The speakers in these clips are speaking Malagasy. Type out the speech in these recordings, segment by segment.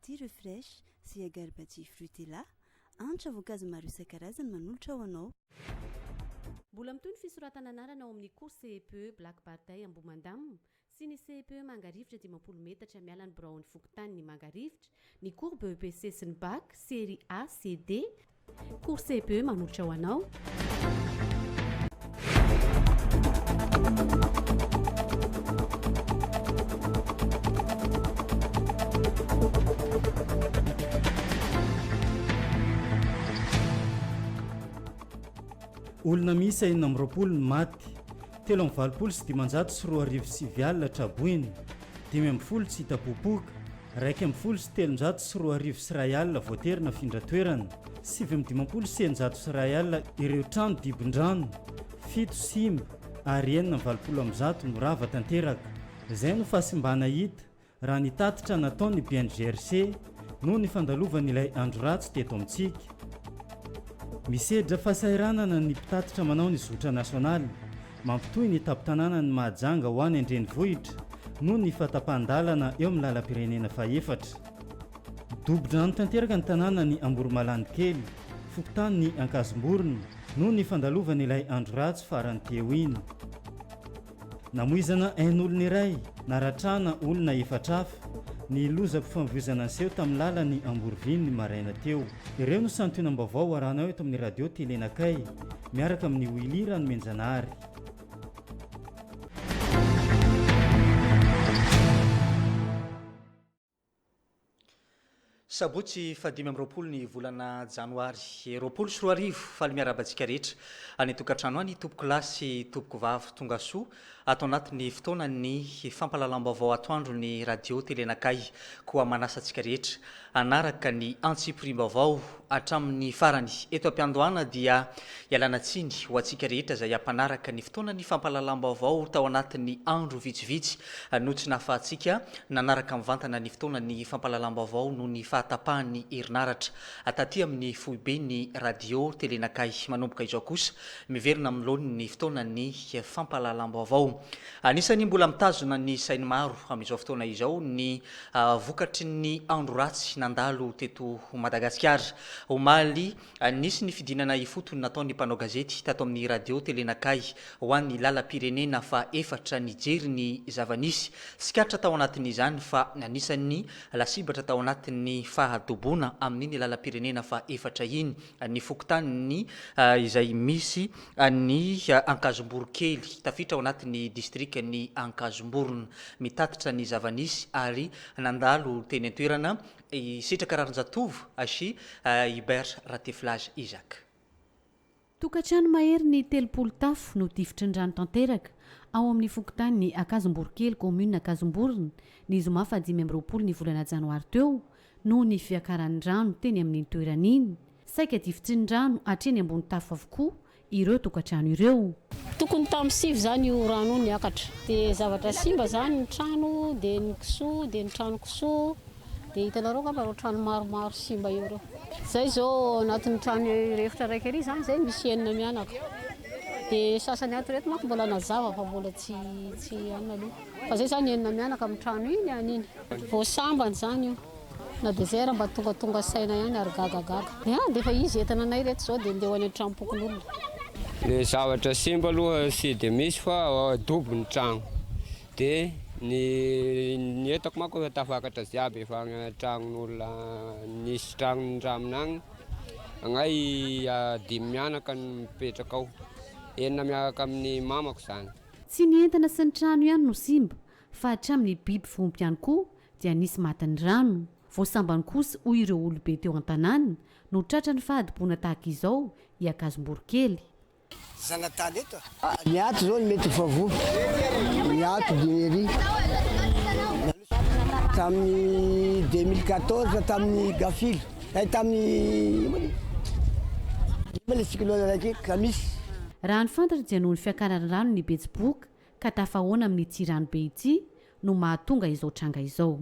ity refresh sy agarbaji frutella antra voankazo maro isan-karazany manolotra ho anao. Mbola mitoy ny fisoratana anarana ao amin'ny cours CEPE Black Bataille Ambomandam sy ny CEPE Mangarivotra 10 metatra mialany Brown Fokontany ny Mangarivotra, ny cours BEPC sy ny bac série A, C, D, cours CEPE manolotra ho anao. Olona misy 420 maty, 720 sy 540 sy 4 traboiny, 510 tsy hita popoka, 110 sy 300 sy 2 sy R1 voaterina findratoerana, 710 sy 900 sy R1 ireo trano dibondrano, 7 simba ary 920 no rava tanteraka. Izay no fahasimbana hita raha ny tatitra nataony BNGRC noho ny fandalovan'ilay andro ratsy teto amintsika. Misedra fahasahiranana ny mpitatitra manao ny zotra nasionaly, mampitohy ny tapin-tanàna ny Mahajanga ho any an-drenivohitra noho ny fahatapahan-dalana eo amin'ny lalam-pirenena faha-efatra. Dobo-drano tanteraka ny tanàna ny Amboromaland kely, Fokontany ny Ankazomborona noho ny fandalovan'ilay andro ratsy farany teo iny. Namoizana ain'olona iray, naratrana olona 4 hafa, ny loza mpifamoivoizana anseho tamin'ny lalan'ny Amboroviny ny maraina teo. Ireo no santionam-baovao aranao eto amin'ny radio Telenakay miaraka amin'ny Willy Ranomenjanahary. Sabotsy 20 ny volana janoary 20 faly miarabantsika rehetra any tokantrano any tompoko lasy tompoko vavy tonga soa ato anatin'ny fotoanany fampalalam-baovao atoandro ny radio Telenakay koa manasantsika rehetra anaraka ny antsipirim-baovao hatramin'ny farany eto am-piandohana dia ialana tsiny ho antsika rehetra izay ampanaraka ny fotoanany fampalalam-baovao tao anatin'ny andro vitsivitsy no tsy nahafahantsika nanaraka mivantana ny fotoanany fampalalam-baovao no ny fahatapahany herinaratra ataty amin'ny foibe ny radio Telenakay manomboka izao kosa miverina amin'lony ny fotoanany fampalalam-baovao. Anisany mbola mitazona ny sainy maro amin'izao fotoana izao ny vokatry ny andro ratsy nandalo teto Madagasikara. Omaly nisy ny fidinana ifotony nataony mpanao gazety tato amin'ny radio Telenakay ho an'ny lalam-pirenena fa efatra nijery ny zava-nisy sikatra tao anatin'izany fa anisany lasibatra tao anatin'ny fahadobona amin'iny lalam-pirenena fa efatra iny ny Fokontany izay misy ny Ankazomborokely tafitra ao anatin'ny distrika ny Ankazomborona mitatitra ny zava-nisy ary nandalo teny an-toerana sitraka raron-jatovo asy Hubert Rateflage Isaac. Tokantrano mahery ny 30 tafo no tifitrin-drano tanteraka ao amin'ny Fokontany ny Ankazomborokely commune Ankazomborona ny zoma fa 20 ny volana janoary teo noho ny fiakaran'ny rano teny amin'ny toeran'iny saika tifitrin-drano hatreny ambony tafo avokoa ireo tokantrano ireo. Tokony tamin'ny 5 zany io rano niakatra dia zavatra simba zany ny trano dia ny kisoa dia ny trano kisoa dia hitanareo ngamba reo trano maromaro simba io reo. Zay zao anatin'ny trano efatra raiky ery zany zay misy enina mianaka dia sasany ato reto manko mbola nazava fa mbola tsy anona aloha fa zay zany enina mianaka amin'ny trano iny aniny vao sambany zany io na désert mba tonga saina ihany ary gagagaga dia efa izy entana anay reto zao dia ndeha ho any an-trano-pokon'olona. Ny zavatra simba aloha sy dia misy fa dobo ny trano dia ny etako manko tafakatra ziaby efa tragnon'olona nisy tragnony raminagny agnay 5 mianaka no mipetraka ao enina miaraka amin'ny mamako zany. Tsy ny entana sy ny trano ihany no simba fa hatramin'ny biby vompy ihany koa dia nisy matin'ny rano. Voasambany kosa hoy ireo olobe teo an-tanàna no tratra ny fahadimpona tahaka izao i Ankazomborokely. Zanatany eto ny ato zao mety favo ny ato diery tamin'ny 2014 tamin'ny gafily tamin'ny sikilona raiky kamisy. Raha ny fantatra dia noho ny fiakaran'ny rano ny Betsiboka ka tafahoana amin'ny ity rano be ity no mahatonga izao tranga izao.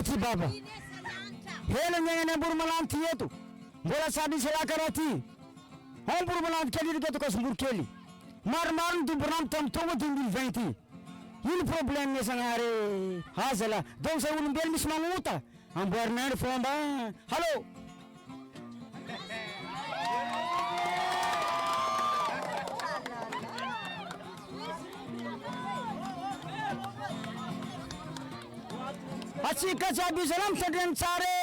ty baba hela miagnany amboromalamo ty eto mbola sady isy raha karaha ty amboromalamo kely rika eto kasimboro kely maromaro ny domborano tamin'ny tonga 2020 ty ino problème mesagnary aza la donc zay olombelo misy magnota amboarinandro fomba hallo atsika jiaby izy ala mitandreny tsara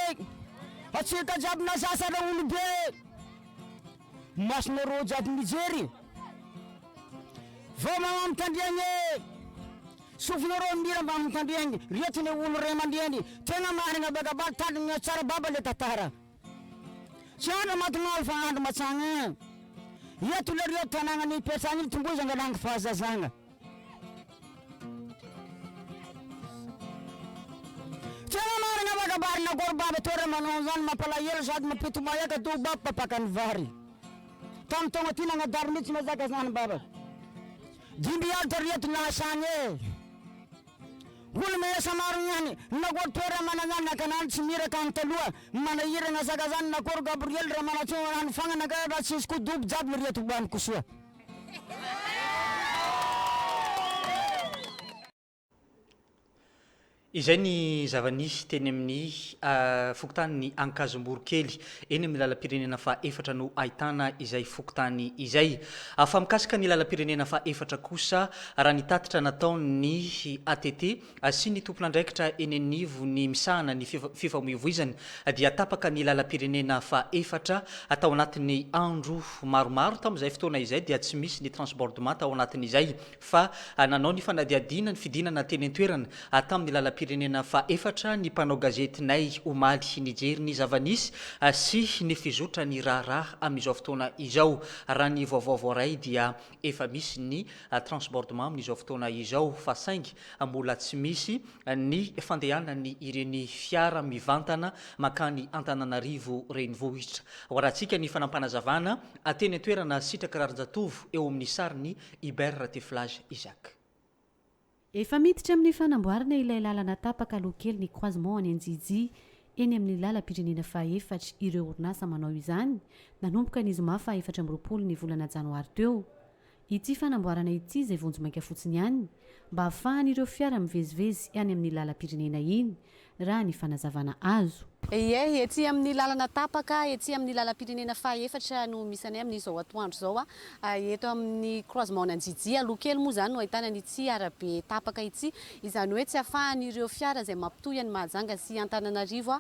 atsika jiaby nasasana olobe masonarô jiaby mijery va mama mitandriagny sofinarô mira mba mitandriagny retiny olo ray aman-dreny tegna marigna bagabag tandrigna tsara baba le tatara tsy andro matinao fa andro matsagna eto le rio tanàgna ny pesagny ny tomboy zanganangy fahazazagna tegna marigna bagabary nagory baba toera manao zany mampalahelo sady mampitomaeka to baba papakany vary tamin'ny taogna ty nagnadary mihitsy mazaka zany baba dimby alta reto nasagny olo mesa maro ihany nagory toera mananany nakanany tsy miraka any taloha manahiragna zaka zany nakory gabriel ra manatsoa any fagnanaka raha tsisy kodobo jiaby reto boaniko soa izay ny zava-nisy teny amin'ny fokotany ny ankazomborokely eny amin'ny lalam-pirenena fa efatra no ahitana izay fokotany izay fa mikasika ny lalam-pirenena fa efatra kosa raha nitatitra natao ny ATT sy ny tompon'andraikitra eny anivo ny misahana ny fifamoivoizany dia tapaka ny lalam-pirenena fa efatra atao anatin'ny andro maromaro tamin'izay fotoana izay dia tsy misy ny transbordement tao anatin'izay fa nanao ny fanadiadina ny fidinana teny an-toerana tamin'ny lalam-pirenena fa efatra ny mpanao gazetinay omaly nijery ny zava-nisy sy ny fizotra ny raharaha amin'izao fotoana izao raha ny vaovao ray dia efa misy ny transbordement amin'izao fotoana izao fa saingy mbola tsy misy ny fandehanany ireny fiara mivantana makany Antananarivo renivohitra horatsika ny fanampanazavana teny an-toerana sitraka rarin-jatovo eo amin'ny sariny Hubert Teflage Isaac. Efa miditra amin'ny fanamboarana ilay lalana tapaka lokely ny croisement any Anjiji eny amin'ny lalam-pirenena fa efatra ireo orinasa manao izany nanomboka ny zoma fa 14 ny volana janoary teo. Ity fanamboarana ity izay vonjomaika fotsiny ihany mba ahafahan'ireo fiara mivezivezy any amin'ny lalam-pirenena iny raha ny fanazavana azo. Ie, ety amin'ny lalana tapaka, ety amin'ny lalam-pirenena fa efatra no misy anay amin'izao atoandro zao eto amin'ny croisement Anjiji alokely moa zany no ahitana ity arabe tapaka ity izany hoe tsy ahafahan'ireo fiara izay mampitohy any Mahajanga sy Antananarivo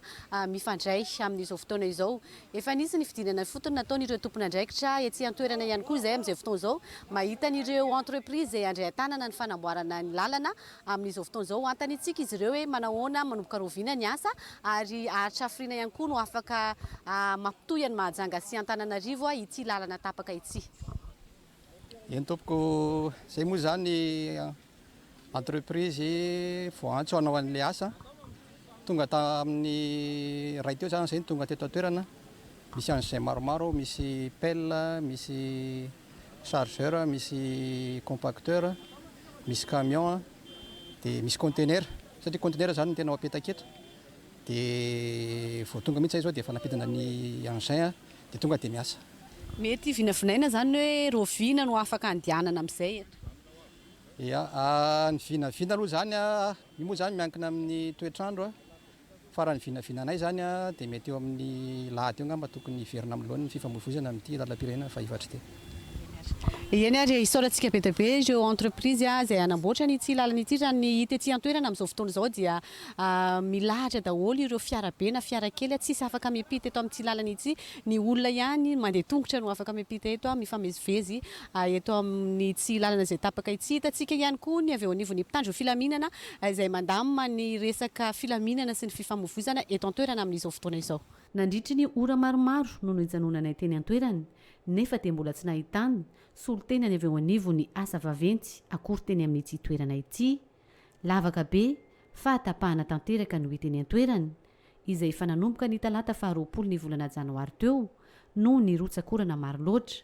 mifandray amin'izao fotoana izao. Efa nisy ny fidinana fotony nataon'ireo tompon'andraikitra ety an-toerana ihany koa izay amin'izay fotoana izao mahita an'ireo entreprise izay andray tanana ny fanamboarana ny lalana amin'izao fotoana izao antanitsika izy ireo hoe manahoana manomboka roviana ny asa ary trafrina ihany koa no afaka mampitohy any Mahajanga sy Antananarivo ity lalana tapaka ity. Eny tompoko zay moa zany entreprise voantso hanao an'ilay asa tonga tamin'ny ray teo zany zay tonga teto an-toerana misy an'izay maromaro misy pelle misy chargeur misy compacteur misy camion dia misy conteneur satria conteneur zany tena apetaka eto dia vao tonga mihitsy zao dia efa napetana ny engin dia tonga dia miasa. Mety vinavinaina zany hoe rovina no afaka andianana amin'izay eto. Ia, ny vinavina aloha zany io moa zany miankina amin'ny toetrandro fa raha ny vinavinanay zany dia mety eo amin'ny lahady eo ngamba tokony hiverina amin'ny lohan'ny fifamoivoizana amin'ity lalam-pirenena fa efatra ity. Eny ary isaorantsika be dia be ireo entreprise izay anamboatra ity lalana ity raha ny hita ety an-toerana amin'izao fotoana izao dia milahatra daholo ireo fiara be na fiara kely tsisy afaka miampita eto amin'ity lalana ity ny olona ihany mandeha tongotra no afaka miampita eto mifamezivezy eto amin'ity lalana izay tapaka ity. Hitantsika ihany koa ny avy eo anivon'ny mpitandro filaminana izay mandamina ny resaka filaminana sy ny fifamoivoizana eto an-toerana amin'izao fotoana izao. Nandritry ny ora maromaro no hijanonana teny an-toerana nefa dia mbola tsy nahitana soloteny any avy eo anivo ny asa vaventy akory teny amin'ity toerana ity. Lavaka be fa tapahana tanteraka no hiteny an-toerana izay efa nanomboka ny talata fa 20 ny volana janoary teo no nirotsakorana maro loatra.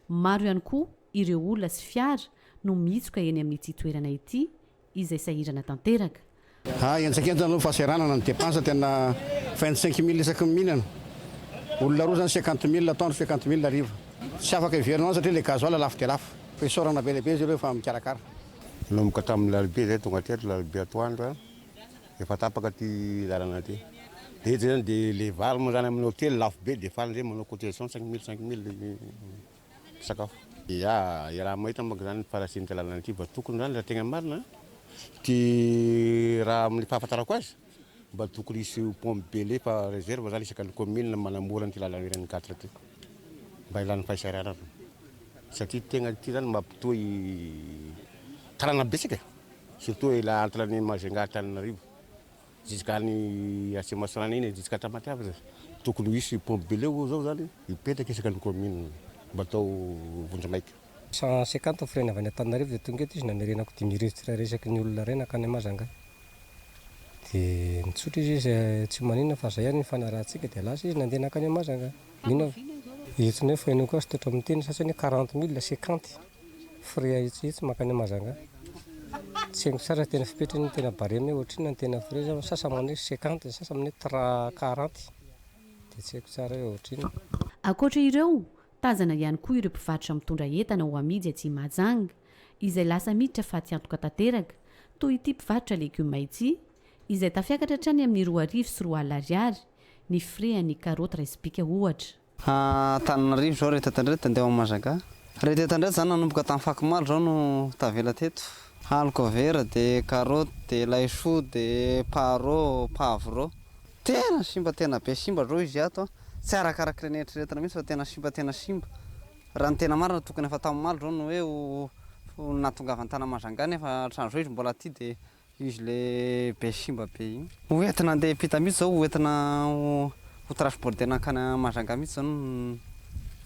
Maro ihany koa ireo olona sy fiara no mitsoka eny amin'ity toerana ity izay sahirana tanteraka. Entsakenta aloha fahasaranana ny dépense tena 25 000 isaky ny mihinana. Olona roa zany 50 000 atoandro 50 000 ariva. Tsy afaka iverinao satria le gasoil lafo dia lafo. Fa isorana be lehibe izy ireo fa mikarakara. Nanomboka tamin'ny lalibe zay tonga teto lalibe atoandro efa tapaka ty lalana ty. Dia zay zany dia le vary moa zany amin'ny hôtely lafo be dia farany zay manao cotisation 5 000 sakafo. Ia raha mahita moa zany farasiny ty lalana ty mba tokony zany raha tegna marina ty raha amin'ny fahafantarako azy mba tokony hisy pompe bele fa réserve zany isaky ny commune manamora ty lalana iray 4 ty mba ilan'ny fahasaranana satria tegna ty zany mampitohy talana betsaka surtout la entre ny Majunga Antananarivo juskany Atsimasorana iny juska Tamatave zay tokony hisy pompe bele zao zany ipetraka isaky ny commune mba atao vonjamaika. 150 frais avy any Antananarivo dia tonga eto izy namerenako 10 registre resaky ny olona rena akany Majunga. Dia nitsotra izy tsy maninona fa zay ihany ny fanarahantsika dia lasa izy nandeha nakany Majunga. Mino etsiny hoe fainoko azy toetra amin'ny teny sasany 40 000 50 frais etsy makany Majunga. Tsy haiko tsara tena fipetrany tena barème ohatriny ny tena frais zao sasamany 50 sasamany 40 dia tsy haiko tsara hoe ohatriny. Ankoatra ireo tazana ihany koa ireo mpivarotra mitondra entana ho amidy aty Mahajanga izay lasa miditra fa tsy antoka tanteraka toy ity mpivarotra legioma ity izay tafiakatra hatrany amin'ny 2,000 sy 2,000 ny frais ny karoty raisipika ohatra. Antananarivo zao rehetra tandrety andeha ao Majunga. Rehetra tandrety zany nanomboka tamin'ny fakimalo zao no tavela teto. Halkovera dia karoty dia laisoa dia paro pavro tena simba tena be simba zao izy ato tsy arakaraky ny eritreretina mihitsy fa tena simba raha ny tena marina tokony efa tamin'ny malo zao no hoe natongavany tana Majunga nefa hatrany zao izy mbola aty dia izy le be simba be igny hoentina andeha pita mihitsy zao hoentina ho transportena akany Majunga mihitsy zao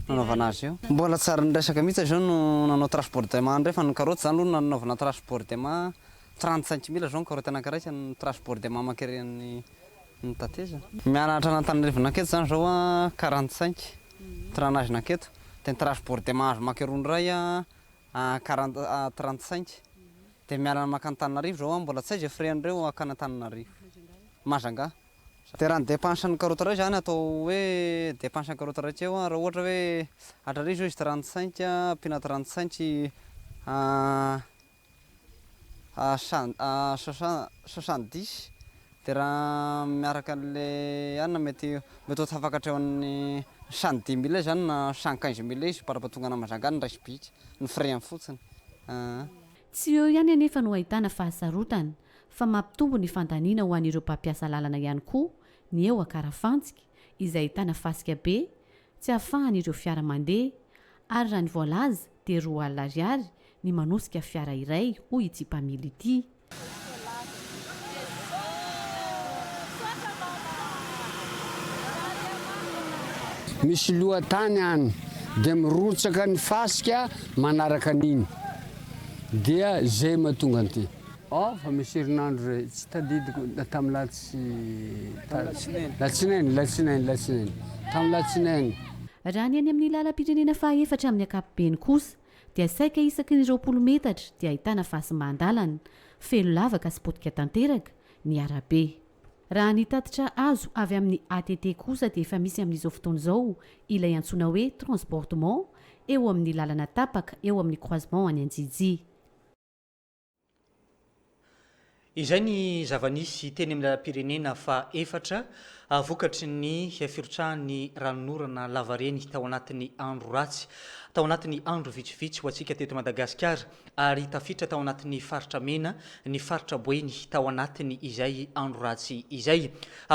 nanaovana azy io mbola tsara nyresaka mihitsy zao no nanao transportement ndray fa ny karoty zany aloha nanaovana transportement 35 000 zao ny karoty anankiray ny transportement makereny ny tateza mianatra n'Antananarivo naketo zany zao 45 tranage naketo dia ny transportement azo makerony ray 35 dia miala makany Antananarivo zao mbola tsy aiza frais andreo akany Antananarivo Majunga. Dia raha ny dépense ny karoty ray zany atao hoe dépense ny karoty ray tsy eo raha ohatra hoe hatrary zao izy 35 ampina 35 70 dia raha miaraka an'le anina mety ho tafakatra eo amin'ny 110 000 zany na 115 000 izy par rapport tonga ana Majunga ny raisipika ny frais amin'ny fotsiny. Tsy eo ihany anefa no ahitana fahasarotana fa mampitombo ny fandaniana ho an'ireo mpampiasa lalana ihany koa ny eo Akarafantsika izay ahitana fasika be tsy ahafahan'ireo fiara mandeha ary raha ny voalaza dia 2,000 ny manosika fiara iray hoy ity mpamily ity. Misy lohatany any dia mirotsaka ny fasika manaraka an'iny dia zay mahatonga an'ity. Fa misy herinandro ray tsy tadidiko tamin'ny latsinainy tamin'ny latsinainy. Raha ny any amin'ny lalam-pirenena faha-efatra amin'ny ankapobeny kosa dia saika isaky ny 20 metatra dia ahitana fasimbandalana felo lavaka sy potika tanteraka ny arabe. Raha ny tatitra azo avy amin'ny ATT kosa dia efa misy amin'izao fotoana izao ilay antsoina hoe transportement eo amin'ny lalana tapaka eo amin'ny croisement any Anjiji. Izay ny zava-nisy teny amin'ny lalam-pirenena faha-efatra vokatry ny firotsahany ranonorana lavareny tao anatin'ny andro ratsy tao anatin'ny andro vitsivitsy ho antsika teto Madagasikara ary tafiditra tao anatin'ny faritra mena ny faritra boeny tao anatiny izay andro ratsy izay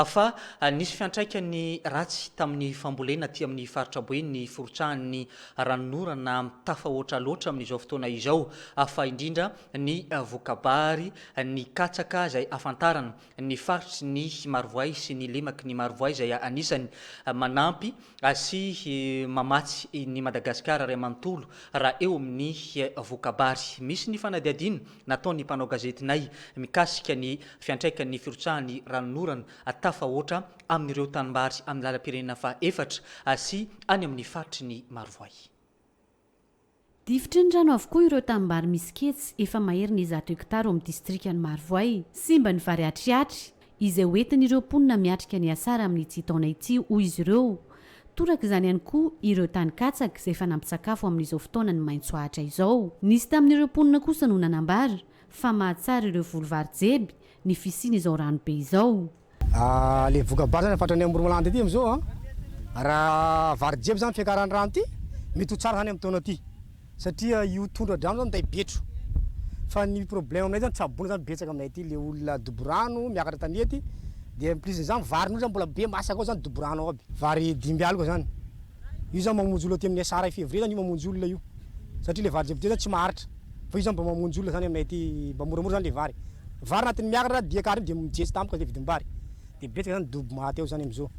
fa nisy fiantraikany ratsy tamin'ny fambolena ty amin'ny faritra boeny ny firotsahany ranonorana tafahoatra loatra amin'izao fotoana izao fa indrindra ny vokabary ny katsaka izay afantarana ny faritry ny Marovoay sy ny lemaka ny Marovoay izay anisany manampy sy mamatsy ny Madagasikara ray manontolo raha eo amin'ny vokabary. Misy ny fanadiadina nataon'ny mpanao gazetinay mikasika ny fiantraikan'ny firotsahany ranonorana tafahoatra amin'ireo tanimbary amin'ny lalam-pirenena faha-efatra sy any amin'ny faritry ny Marovoay. difitry ny rano avokoa ireo tanimbary misy ketsy efa mahery ny 100 hektara amin'ny distrika ny Marivoay simba ny vary atriatry izay hoentin'ireo mponina miatrika ny asara amin'ny tsy taona ity hoy izy ireo. Toraka izany ihany koa ireo tany katsaka izay fanampisakafo amin'izao fotoana ny maintso ahatra izao. Nisy tamin'ireo mponina kosa no nanambara fa mahatsara ireo volovary jeby ny fisiany izao rano be izao. Le voka-bary zany fatrany Amborimalaty ity amizao raha vary jeby zany fiakaran'ny rano ity mety ho tsara zany amin'ny taona ity satria io tondra-drano zany betro fa ny problème aminay zany tsabona zany betsaka aminay ity le olona doborano miakatra tanety dia plus zany vary n'olo zany mbola be masaka ao zany doborano ao aby vary 5 aly koa zany io zany mamonjy olona aty amin'ny asara février zany io mamonjy olona io satria le vary jeby zany tsy maharitra fa io zany mba mamonjy olona zany aminay ity mba moramora zany le vary natiny miakatra diakary dia mijery tampoka dia vidim-bary dia betsaka zany dobo maty eo zany amizao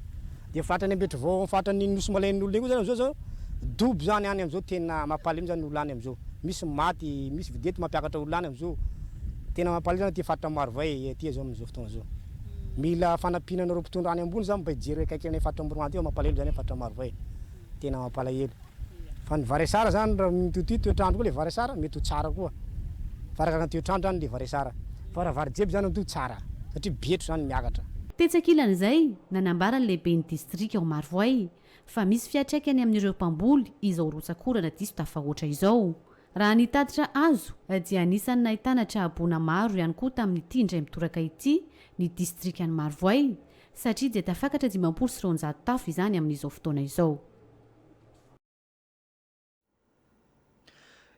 dia fatrany Betrovao fatrany Nosy Malain'ny olona io zany amizao zao dobo zany any amizao tena mampalemy zany olona any amizao misy maty misy videty mampiakatra olona any amizao tena mampalemy zany ty fatra Marivoay ty zao amizao fotoana zao mila fanapinana ro mpitondra any ambony zany mba hijery kaikany fatra Amborimalaty eo mampalemy zany fatra Marivoay tena mampalahelo fa ny vary sara zany raha mitoty toetrandro koa le vary sara mety ho tsara koa farakaka ny toetrandro zany le vary sara fa raha vary jeby zany mitoty tsara satria betro zany miakatra. Tetsakilan'izay nanambara ny lehibe ny distrika ao Marivoay fa misy fiatraikany amin'ireo mpamboly izao rotsakorana diso tafahoatra izao. Raha nitatitra azo dia anisany nahitana trahabona maro ihany koa tamin'ity indray mitoraka ity ny distrika ny Marivoay satria dia tafakatra 500 tafo izany amin'izao fotoana izao.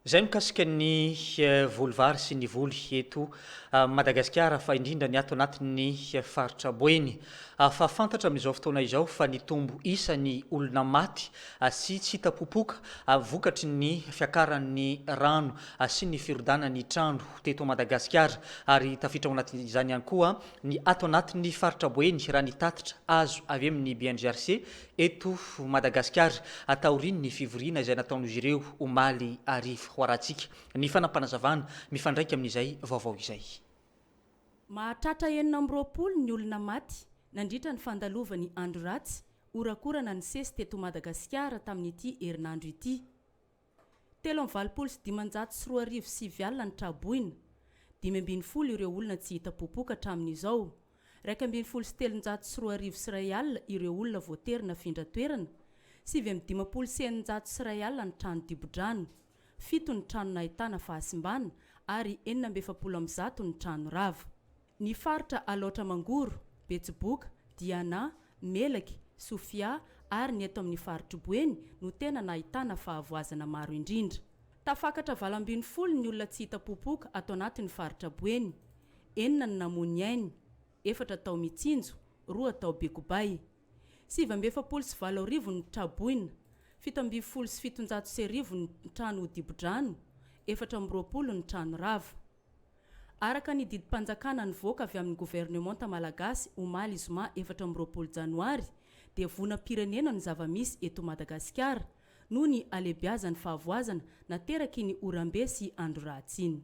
Zay mikasika ny volovary sy ny voly eto Madagasikara fa indrindra ny ato anatin'ny faritra Boeny fa fantatra amin'izao fotoana izao fa ny tombo isan'ny olona maty sy tsy hita-popoka vokatry ny fiakaran'ny rano sy ny firodanan'ny trano teto Madagasikara ary tafitra ao anatin'izany ihany koa ny ato anatin'ny faritra Boeny raha ny tatitra azo avy amin'ny BNGRC eto Madagasikara ataoriny ny fivoriana izay nataon'izy ireo omaly arivo ho aratsika ny fanampanazavana mifandraika amin'izay vaovao izay. Mahatratra 920 ny olona maty nandritra ny fandalovan'ny andro ratsy orakorana ny sesy teto Madagasikara tamin'ity herinandro ity. 3,930 alina ny traboina 520 ireo olona tsy hita-popoka hatramin'izao 2,730 alina ireo olona voaterina findra-toerana 7,900 alina ny trano dibo-drano 7 ny trano nahitana fahasimbana ary 470 ny trano rava. Ny faritra Alaotra Mangoro, Betsiboka, Diana, Melaky, Sofia ary ny eto amin'ny faritra Boeny no tena nahitana fahavoazana maro indrindra. Tafakatra 270 ny olona tsy hita-popoka ato anatin'ny faritra Boeny, 9 ny namony ainy, 4 tao Mitsinjo, 2 tao Bekobay, 7,7 ny traboina, 7,770 ny trano dibo-drano, 4,20 ny trano rava. Araka ny didim-panjakana nivoaka avy amin'ny gouvernemanta malagasy omaly zoma 14 janoary dia vonam-pirenena ny zava-misy eto Madagasikara noho ny alebiazany fahavoazana nateraky ny orambe sy andro ratsiny.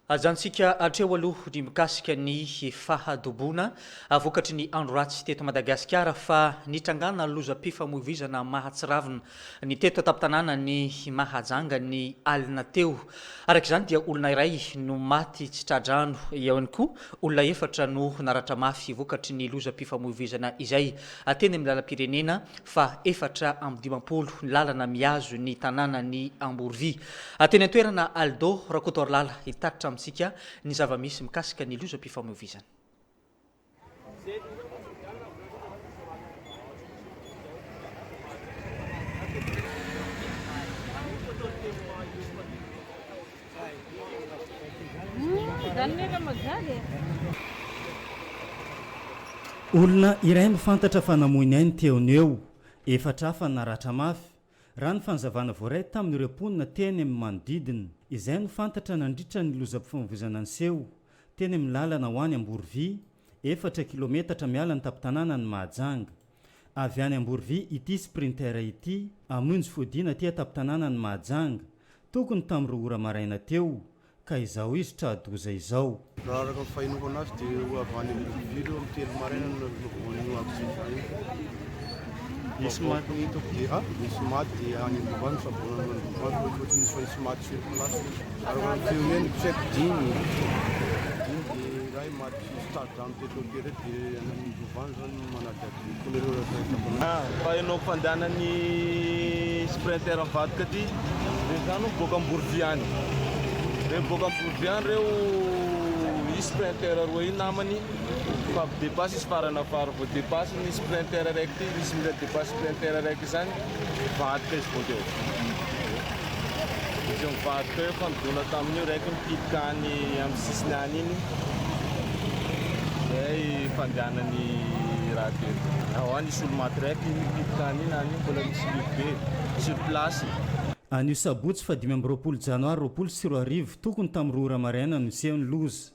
Ajantsika atreo aloha ny mikasika ny fahadobona vokatry ny andro ratsy teto Madagasikara fa nitrangana lozam-pifamoivoizana mahatsiravina ny teto ataptanana ny mahajanga ny alina teo. Araka izany dia olona iray no maty tsy tradrano ihany koa olona 4 no naratra mafy vokatry ny lozam-pifamoivoizana izay teny amin'ny lalam-pirenena fa 420 ny lalana miazo ny tanàna ny Amborovy. Teny an-toerana Aldo Rakotorlala hitatitra sika ny zava-misy mikasika ny lozam-pifamoivoizana. Olona iray mifantatra fa namoiny ainy teony eo 4 hafa naratra mafy raha ny fanazavana voaray tamin'ireo mponina teny amin'ny manodidina izay no fantatra nandritra ny lozam-pifamoivoizana anseho teny amin'ny lalana ho any Amborovy 4 kilometatra miala ny taptanàna ny Mahajanga avy any Amborovy ity sprinter ity amonjy fodiana aty taptanàna ny Mahajanga tokony tamin'ireo ora maraina teo ka izao izy tradoza izao. Raha araka fahinoko anazy dia avy any Amborovy reo amin'ny 3 maraina no misy maty dia misy maty dia any Andovano sabona Andovano ohatry misy fa misy maty sur place ary raha firenena tsaiky dimy dia raha maty stade teto tery dia any Andovano zany manadaky couleur sabona fa ianao mpandehanany sprinter mivadika ty reny zany boaka Amborovia any reny boaka Amborovia any reo sprinter roa iny namany fa dépasse izy farana afara vao dépasse ny sprinter raiky ty misy mila dépasse sprinter raiky zany vadika izy vao teo izy mivadika eo fanodona tamin'io raiky mipitika any amin'ny sisiny any iny zay fandehanany raha teto ao any isy olo maty raiky mipitika any iny any mbola misy lehibe sur place anio sabotsy fa 20 janoary 20 tokony tamin'ny 2 maraina no isehony loza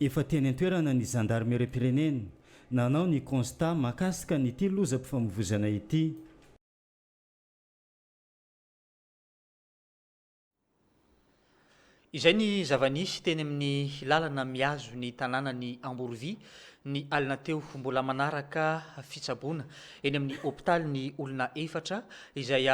efa teny an-toerana ny gendarmerie pireneny nanao ny constat makasika nyity lozam-pifamovozana ity. Izay ny zava-nisy teny amin'ny lalana miazo ny tanàna ny Amborovia ny alina teo mbola manaraka fitsaboana eny amin'ny hôpitaly ny olona efatra izay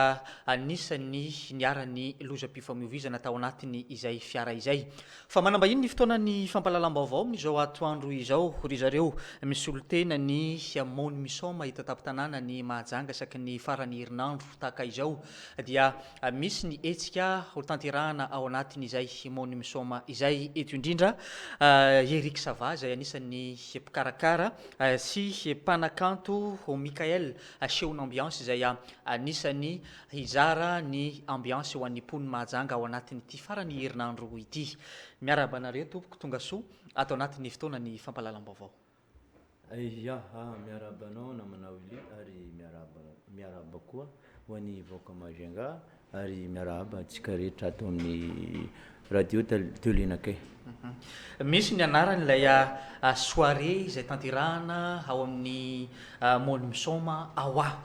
anisany niarany lozam-pifamovizana tao anatiny izay fiara izay. Fa manambahiny ny fotoana ny fampalalam-baovao amin'izao atoandro izao ry zareo misy olotena ny mony misoma hita tapin-tanàna ny mahajanga saky ny farany herinandro tahaka izao dia misy ny hetsika ho tanterahana ao anatiny izay mony misoma izay eto indrindra Eric Sava izay anisany karakara sy mpanakanto Mikael asehony ambiance izay anisany hizara ny ambiance ho an'ny mpony mahajanga ao anatin'ity farany herinandro ity. Miaraba anareo tompoko tonga soa ato anatin'ny fotoana ny fampalalam-baovao. Miarabanao namana Willy ary miaraba koa ho an'ny voaka Majunga ary miaraba antsika rehetra ato amin'ny radio Teolinakay. Misy ny anaran'ilay soirée izay tanterahana ao amin'ny mony misoma awa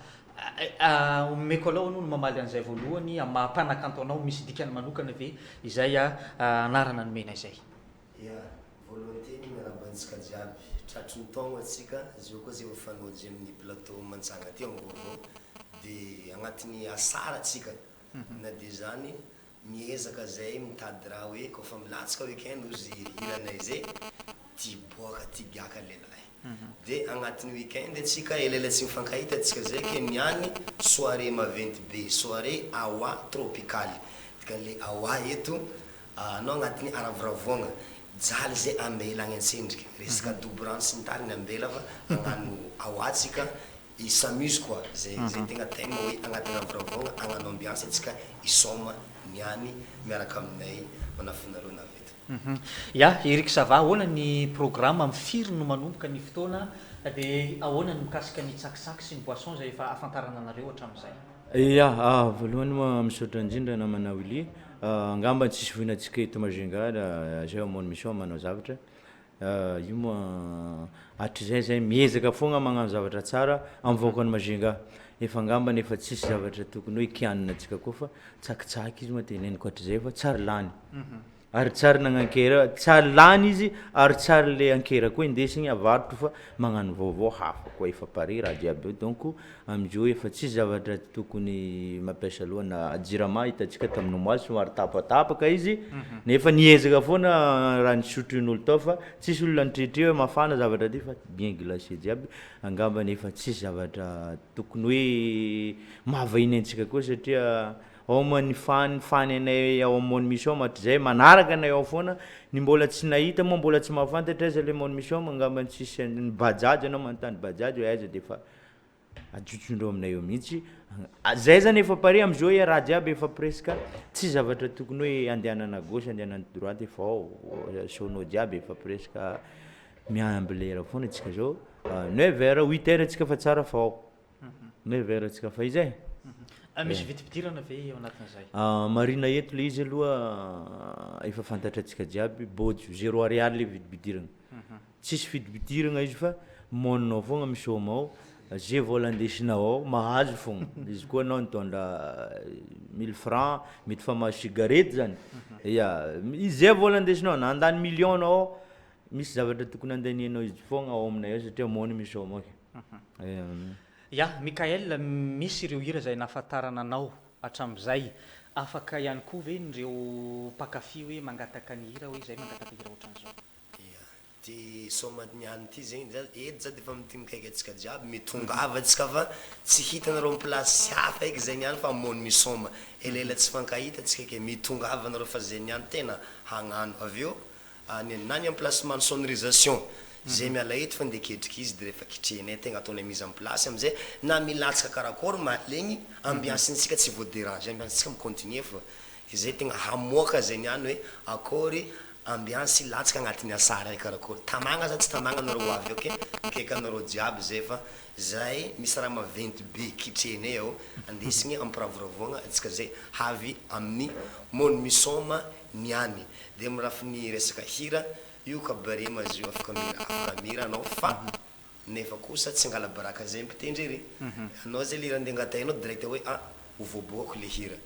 meko aloha no mamaly an'izay voalohany mampanakanto anao misy dikany manokana ve izay anarana nomena izay. Voalohany teny miarabantsika jiaby tratry ny taogno atsika zio koa zay mifanojo amin'ny plateau Mantsanga ty Amborovao dia agnatin'ny asara atsika na dia zany miezaka zay mitady raha hoe koa fa milatsaka weekend ozy hiranay zay ty boaka ty giaka lelahy dia agnatin'ny weekend atsika elela tsy mifankahita atsika zay ke niany soirée maventy be soirée awa tropicale dikan'le awa eto anao agnatin'ny aravoravoagna jaly zay ambela agny antsendrika resaka doubrano sy ny tariny ambela fa agnano awatsika isamuse koa zay tegna tema hoe agnatin'ny aravoravoagna agnano ambiance atsika isoma niany miaraka aminay manafinareo naveto. Eric Sava ahoana ny programme amin'ny firy no manomboka ny fotoana dia ahoana ny mikasika ny tsakisaky sy ny boisson zay efa afantarana anareo hatramin'izay. Voalohany misaotra indrindra namana Willy angamba tsisy voinantsika eto Majunga zay amony misao manao zavatra io moa hatrizay zay miezaka foagna magnano zavatra tsara amin'ny voakany Majunga efa angamba nefa tsisy zavatra tokony hoe kianina atsika koa fa tsakitsaky izy moa teneniko hatrizay fa tsara lany ary tsara nagnankera tsara lany izy ary tsara le ankera koa indesigny avarotro fa magnano vaovao hafa koa efa pare raha jiaby eo donc amizio efa tsisy zavatra tokony mampiasa aloha na jirama hitantsika tamin'ny moazy somary tapatapaka izy nefa niezaka foana raha nisotron'olo tao fa tsisy olona nitritre hoe mafana zavatra ty fa bien glacé jiaby angamba nefa tsisy zavatra tokony hoe mahavahiny antsika koa satria ao moa fany anay ao amony misoma hatrizay manaraka anay ao foana ny mbola tsy nahita moa mbola tsy mahafantatra aiza le mony misoma angamba tsisy ny bajaj anao manontany bajaj hoe aiza dia fa ajotsondreo aminay eo mihitsy zay zany efa pare am'izao hoe raha jiaby efa presque tsy zavatra tokony hoe andehanana gauche andehanana droite efa ao sonao jiaby efa presque miamby lera foana atsika zao 9h 8h atsika fa tsara fa ao 9h atsika fa izay misy vitipidirana ve ao anatin'izay marina eto le izy aloha efa fantatra atsika jiaby bojo 0 ariary le vidibidirana tsisy vidibidirana izy fa moninao foagna misoma ao zay vola andesinao ao mahazo fogna izy koa anao nitondra 1000 francs mety fa mahazo cigarette zany izay vola andesinao na andany million ao misy zavatra tokony andanianao izy fogna ao aminay ao satria mony misoma Ya Mikael, misy ireo hira zay nahafantarana anao hatramin'izay afaka ihany koa ve nireo mpakafy hoe mangataka ny hira hoe zay mangataka hira ohatran'izao. Ty somaniany ty zegny eto za de efa mitimikaiky atsika jiaby mitongava atsika fa tsy hitanareo place hafa eky zay niany fa mony misoma elela tsy fankahita atsika ke mitongava anareo fa zay niany tena hagnano aveo nany en place mano sonorisation zay miala eto fa ndeha ketriky izy de rehefa kitrenay tegna ataonay mise en place amizay na milatsaka karakory malegny ambiancentsika tsy voaderange ambiancetsika micontinue fa izay tegna hamoaka zay niany hoe akory ambiance latsaka agnatin'ny asara karakory tamagna za tsy tamagna anareo avy ok mikaiky anareo jiaby zay fa zay misy raha maventy be kitrenay ao andesigny ampiravoroavoagna atsika zay havy amin'ny mony misoma niany de mirafiny resaka hira io kabare mazy io afaka mira anao fa nefa kosa tsy angala baraka zay mpitendry ery anao zay lira andeha angatainao direct hoe hovoaboako le hira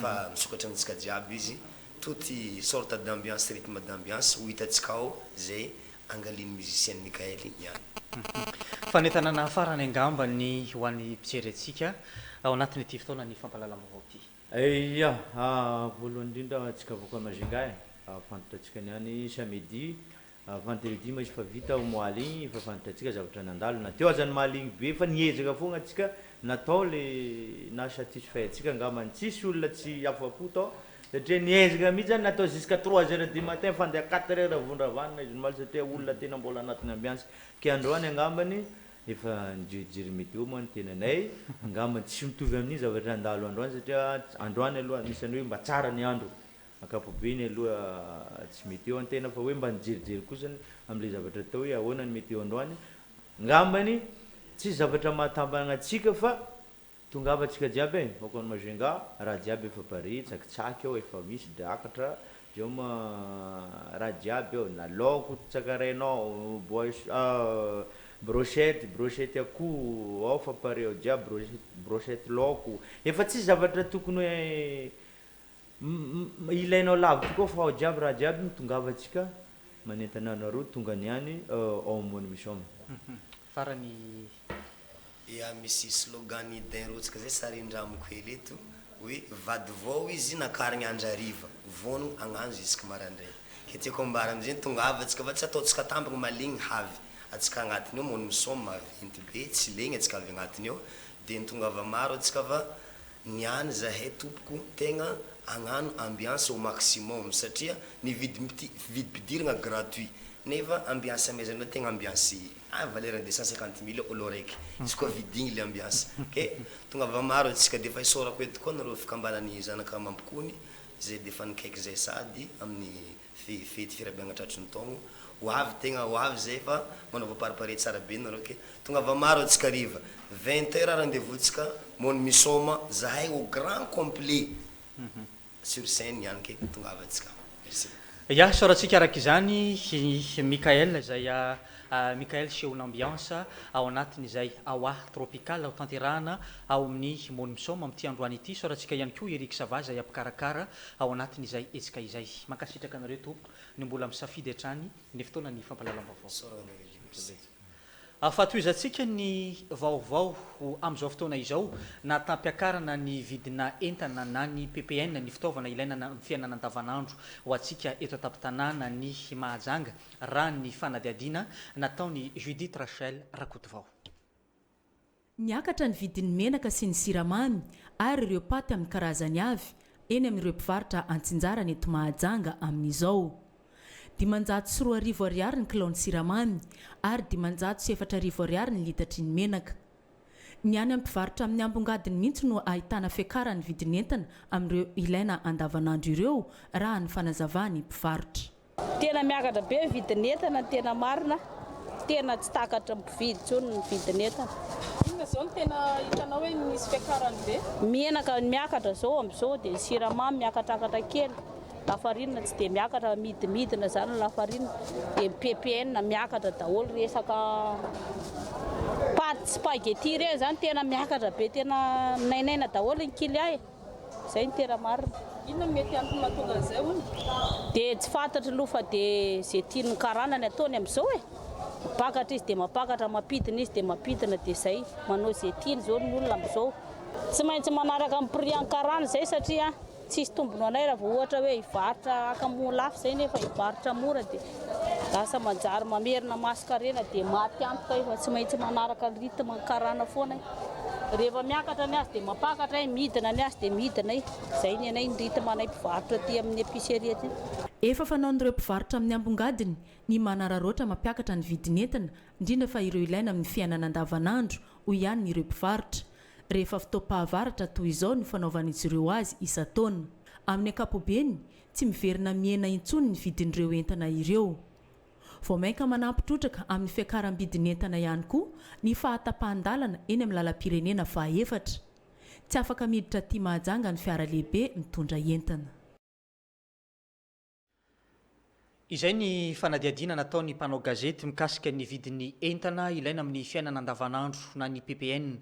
fa misokatra amintsika jiaby izy toute sorte d'ambiance rythme d'ambiance ho hitatsika ao zay angalin'ny musicien Mikael niany fanentanana farany angambany ho an'ny mpijery atsika ao anatin'ity fotoana ny fampalalam-baovao ty. Ya voalohany indrindra atsika voaka Majunga fantatratsika niany samedi vendredi ma izy fa vita moaligny fa fantatratsika zavatra nandalo na teo azany mahaligny be fa niezaka fogna atsika natao le na satisfait atsika angambany tsisy olona tsy afapo tao satria niezaka mihitsy zany natao jusqu'à 3h du matin fandeha 4h vondravanina izy nomaly satria olona tena mbola anatin'ny ambiance ke androany angambany efa nijerijery météo moa ny tenanay angambany tsy mitovy amin'iny zavatra andalo androany satria androany aloha anisany hoe mba tsara ny andro akapobeny aloha tsy météo antena fa hoe mba nijerijery kosany am'le zavatra atao hoe ahoana ny météo androany angambany tsy zavatra mahatambana atsika fa tongava atsika jiaby makony Majunga raha jiaby efa pare tsakitsaky ao efa misy drakatra zao ma raha jiaby ao na laoko tsakarainao brochette akoho ao fa pare ao jiaby brochette laoko efa tsy zavatra tokony hoe ilainao lavitra koa fa ao jiaby raha jiaby mitongava atsika manentana anareo tonga niany ao ambony misoma farany ya misy slogan idin rotsika zay sarindramiko hely eto hoe vady vao izy nakarigny andrariva vono agnano jusque marandray ke tiako ambara amizay tongava atsika fa tsy ataotsika tambagny maligny havy atsika agnatiny ao mony misoma maventy be tsy legny atsika avy agnatiny ao de nitongava maro atsika fa niany zahay tompoko tegna agnano ambiance au maximum satria ny vidim-pidiragna gratuit nefa ambiance amezanao tegna ambiance valeur de 150 000 olo raiky izy koa vidigny le ambiance ke tongava maro atsika de fa isorako eto koa nareo fikambanany zanaka mampikony zay de fa nikaiky zay sady amin'ny fety firabiagna tratry ny taogno ho avy tegna ho avy zay fa manova paripare tsara be nareo ke tongava maro atsika riva 20h rendez-vous tsika mony misoma zahay au grand complet sur scène ihany ke tongava atsika merci ya soratsika araka izany Mikael zay Mikael show l'ambiance ao anatiny izay awa tropical ao tanterahana ao amin'ny mony misoma amin'ity androany ity soratsika ihany koa Eric Sava zay ampikarakara ao anatiny izay etsika izay mankasitraka anareo tompo ny mbola misafidy hatrany ny fotoana ny fampalalam-baovao fatoizatsika ny vaovao am'izao fotoana izao na tampiakarana ny vidina entana na ny PPN ny fitaovana ilaina na fiainana andavanandro ho atsika eto an-tampon-tanàna ny Mahajanga raha ny fanadihadiana nataony Judith Rachel Rakotovao. Niakatra ny vidin'ny menaka sy ny siramamy ary ireo paty amin'ny karazany avy eny amin'ireo mpivarotra Antsinjara eto Mahajanga amin'izao. 504 ariary ny kilao ny siramamy ary 504 ariary ny litatry ny menaka. Ny any ampivarotra amin'ny ambongadiny mihitsy no ahitana fiakarany vidin'entana amin'ireo ilaina andavanandro ireo raha ny fanazavany mpivarotra. Tena miakatra be vidin'entana tena marina, tena tsy takatra mpividy tsony ny vidin'entana. Inona zao tena hitanao hoe misy fiakarany be? Menaka miakatra zao amin'izao dia siramamy miakatrakatra kely. Lafarinina tsy dia miakatra midimidina zany lafarinina dia PPN miakatra daholo resaka paty spaghetti reny zany tena miakatra be tena nainaina daholo ny kiliay zay ny tena marina. Inona mety antony mahatonga an'izay hono? Dia tsy fantatra aloha fa dia zay tian'ny karanany ataony amin'izao e. mapakatra izy dia mapakatra, mampidina izy dia mampidina, dia izay manao izay tiany zao ny olona amin'izao. Tsy maintsy manaraka amin'ny prix an-karana izay satria tsisy tombony anay raha vao ohatra hoe hivarotra akamoa lafo izay nefa hivarotra mora dia lasa manjary mamerina masonkarena dia maty antoka io fa tsy maintsy manaraka ny rythme an-karana foana. Rehefa miakatra ny azy dia mapakatra midina ny azy dia midina izay ny anay ny rythme anay mpivarotra aty amin'ny épicerie aty. Efa fanaon'ireo mpivarotra amin'ny ambongadiny ny manararoatra mampiakatra ny vidin'entana indrindra fa ireo ilaina amin'ny fiainana andavanandro ho ihany ireo mpivarotra. Rehefa fotoam-pahavaratra toy izao ny fanaovan'izy ireo azy isan-taona. Amin'ny ankapobeny tsy miverina miena intsony ny vidin'ireo entana ireo. Vao mainka manampitrotraka amin'ny fiakaram-bidin'entana ihany koa ny fahatapahan-dalana eny amin'ny lalam-pirenena faha-efatra. Tsy afaka miditra aty Mahajanga ny fiara lehibe mitondra entana. Izay ny fanadiadiana nataony mpanao gazety mikasika ny vidin'ny entana ilaina amin'ny fiainana andavanandro na ny PPN.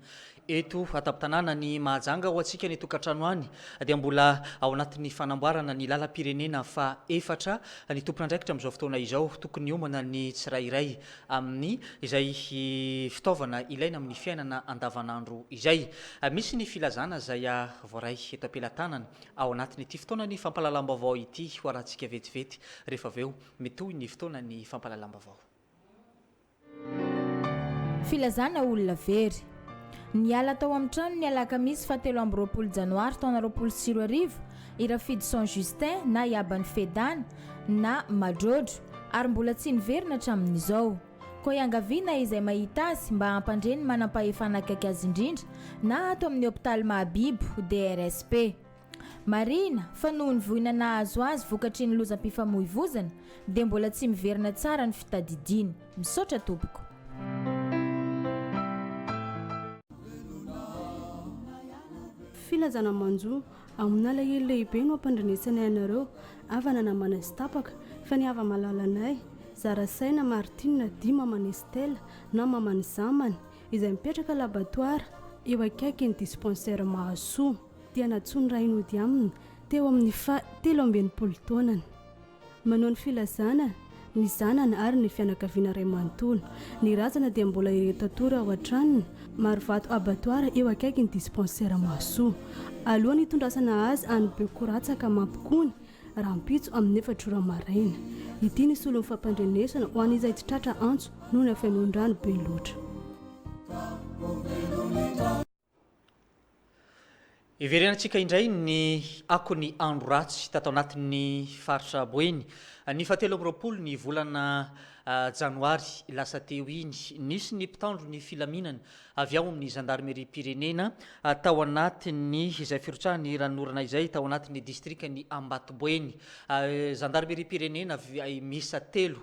Eto ataptanana ny Mahajanga ho antsika ny tokantrano any dia mbola ao anatin'ny fanamboarana ny lalam-pirenena faha-efatra ny tompon'andraikitra amin'izao fotoana izao tokony homana ny tsirairay amin'ny izay fitaovana ilaina amin'ny fiainana andavanandro izay. Misy ny filazana izay voaray eto am-pelantanana ao anatin'ity fotoana ny fampahalalam-baovao ity ho arantsika vetivety rehefa avy eo metoy ny fotoana ny fampahalalam-baovao. Filazana olona very. Niala tao amin'ny trano ny alakamisy 7 janoary taona 2024 i Rafidy Saint Justin na Iabany Fedana na Madrodro ary mbola tsy niverina hatramin'izao. Koa iangaviana izay mahita azy mba hampandreny manam-pahefana akaiky azy indrindra na ato amin'ny hôpitaly Mahabibo DRSP. Marina fa noho ny voina nahazo azy vokatry ny lozam-pifamoivoizana dia mbola tsy miverina tsara ny fitadidiana. Misaotra tompoko. Filazana manjo aminala hely lehibe no ampandrenesanay anareo avana namana sy tapaka fa ny ava malalanay Zarasaina Martina Dima Manestel na mamany zamany izay mipetraka laboratoire eo akaiky ny dispensaire Mahasoa dia natsony rainody aminy teo amin'ny 13 taonany. Manao ny filazana ny zanany ary ny fianakaviana ray manontolo. Ny razana dia mbola ireto-tory ao an-tranony Marvato abattoir eo akaiky ny dispensaire Mahasoa. Alohan'ny itondrasana azy any Bekoratsaka Mampikony rahampitso amin'ny 4 maraina. Ity ny solon'ny fampandrenesana ho an'izay tsy tratra antso noho ny fianondrano be loatra. Iverenantsika indray ny akony andro ratsy tatao anatin'ny faritra Boeny. Ny 17 ny volana janoary lasa teo iny nisy ny mpitandro ny filaminana avy ao amin'ny gendarmerie pirenena tao anatin'ny izay firotsahany ranorana izay tao anatin'ny distrika ny Ambatoboeny. Gendarmerie pirenena misa 3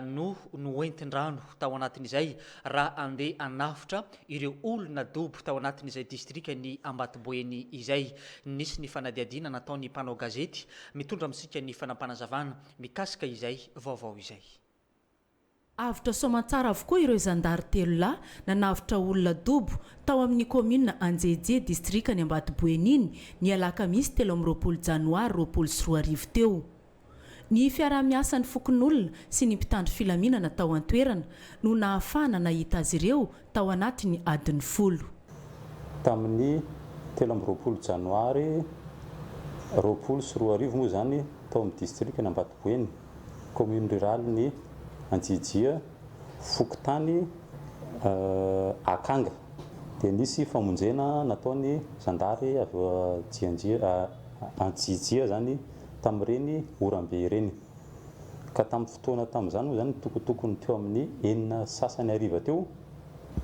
no entin-drano tao anatin'izay raha andeha anafitra ireo olona dobo tao anatin'izay distrika ny Ambatoboeny izay. Nisy ny fanadiadiana nataony mpanao gazety mitondra amintsika ny fanampanazavana mikasika izay vaovao izay. Avitra somantsara avokoa ireo zandary 3 lahy nanavitra olona dobo tao amin'ny commune Anjeje distrika ny Ambatoboeny iny ny alakamisy 13 janoary 2024 teo. Ny fiarah-miasan'ny fokon'olona sy ny mpitandro filaminana tao an-toerana no nahafahana nahita azy ireo tao anatin'ny adiny 10. Tamin'ny 13 janoary 2024 moa zany tao amin'ny distrika ny Ambatoboeny, commune rurale ny Anjijia, Fokotany, Akanga. Dia nisy famonjena nataony zandary avy Anjijia zany tamin'ireny orambe ireny. Ka tamin'ny fotoana tamin'izany moa zany tokotokony teo amin'ny 9 sasany ariva teo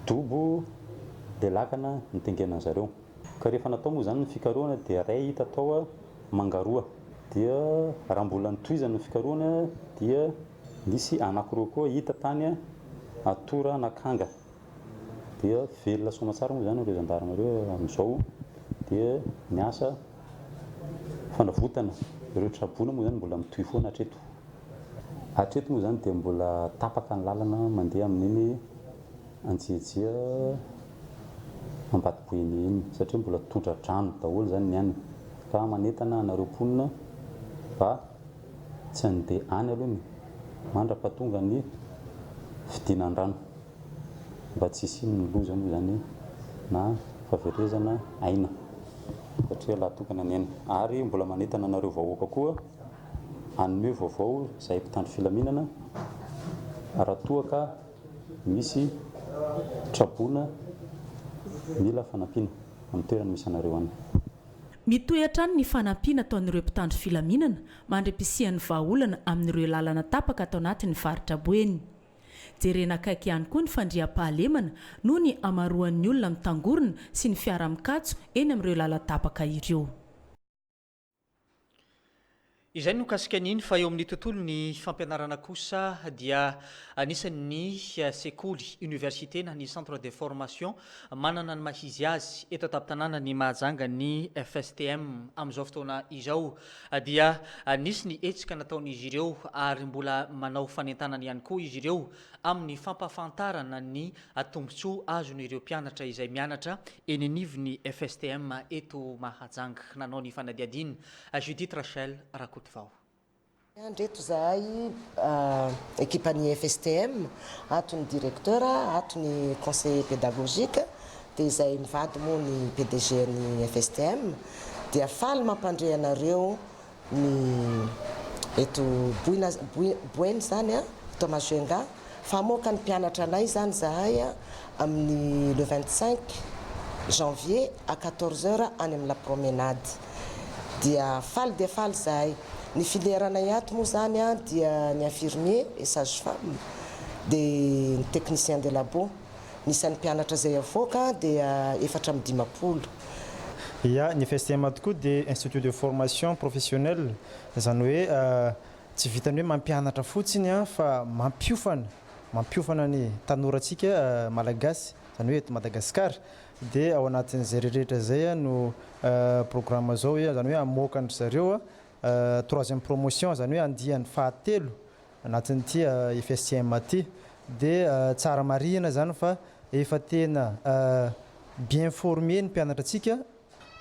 dobo dia lakana nitengenana zareo. Ka rehefa natao moa zany ny fikarohana dia ray hita tao Mangaroa. Dia raha mbola nitohizana ny fikarohana dia nisy anankiroa koa hita tany Atora Nakanga. Dia velona somatsara moa zany ireo zandarma ireo amin'izao dia niasa fanavotana ireo trabona moa zany mbola mitohy foana hatreto. Hatreto moa zany dia mbola tapaka ny lalana mandeha amin'iny Anjijia Ambatoboeny iny satria mbola tondra-drano daholo zany niany. Ka manentana anareo mponina mba tsy andeha any aloha ny mandrapatonga ny fidinan-drano mba tsy isiny loza moa zany na faverezana aina satria laha tokana ny aina ary mbola manentana anareo vahoaka koa anome vaovao izay mpitandro filaminana raha toa ka misy trabona mila fanampiana amin'ny toerana misy anareo any. Mitohy hatrany ny fanampiana ataon'ireo mpitandro filaminana mandre-pisihan'ny vahaolana amin'ireo lalana tapaka atao anatin'ny faritra Boeny. Jerena akaiky ihany koa ny fandriam-pahalemana noho ny amaroan'ny olona mitangorona sy ny fiara-mikatso eny amin'ireo lalatapaka ireo. Izay no kasika niny fa eo amin'ny tontolo ny fampianarana kosa dia anisan'ny sekoly université na ny centre de formation manana ny mahizy azy eto an-tampon-tanàna ny mahajanga ny FSTM amin'izao fotoana izao dia nisy ny hetsika nataon'izy ireo ary mbola manao fanentanana ihany koa izy ireo amin'ny fampafantarana ny tombontsoa azon'ireo mpianatra izay mianatra eny anivon'ny FSTM eto Mahajanga. Nanao ny fanadiadina Judith Rachel Rakotovao. Andreto zahay équipe-ny FSTM, ato ny directeur, ato ny conseiller pédagogique, dia izay mivady moa ny PDG ny FSTM, dia faly mampandre anareo ny eto Boeny zany eto Mahajoenga, famoaka ny mpianatra anay zany zahay amin'ny le 25 janvier à 14h any amin'ny la promenade. Dia faly zahay. Ny filièranay ato moa zany dia ny infirmier et sage-femme dia ny technicien de labo. Nisan'ny mpianatra zay avoaka dia 450. Ya ny FSTM tokoa dia institut de formation professionnelle, zany hoe tsy vitany hoe mampianatra fotsiny fa mampiofana ny tanorantsika malagasy, zany hoe eto Madagasikara. Dia ao anatin'izay rehetra zay no programme zao zany hoe amoaka andry zareo troisième promotion, zany hoe andihan'ny fahatelo anatin'ity FSTM ty. Dia tsara marina zany fa efa tena bien formé ny mpianatra atsika,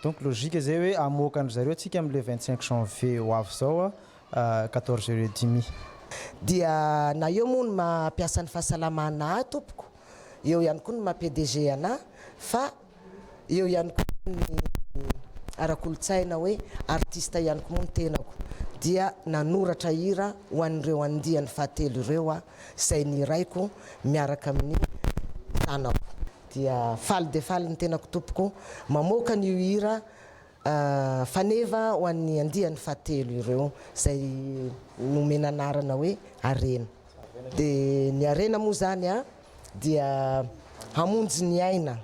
donc logique zay hoe amoaka andry zareo atsika amin'le 25 janvier ho avy zao 14h30. Dia na eo moa ny mampiasa ny fahasalamana tompoko, eo ihany koa ny maha-PDG ana, fa eo ihany koa ny ara-kolotsaina hoe artiste ihany koa moa ny tenako. Dia nanoratra hira ho an'ireo andihan'ny fahatelo ireo izay ny raiko miaraka amin'ny tanako. Dia faly dia faly ny tenako tompoko mamoaka ny hira faneva ho an'ny andihan'ny fahatelo ireo izay nomena anarana hoe arena. Dia ny arena moa zany dia hamonjy ny aina,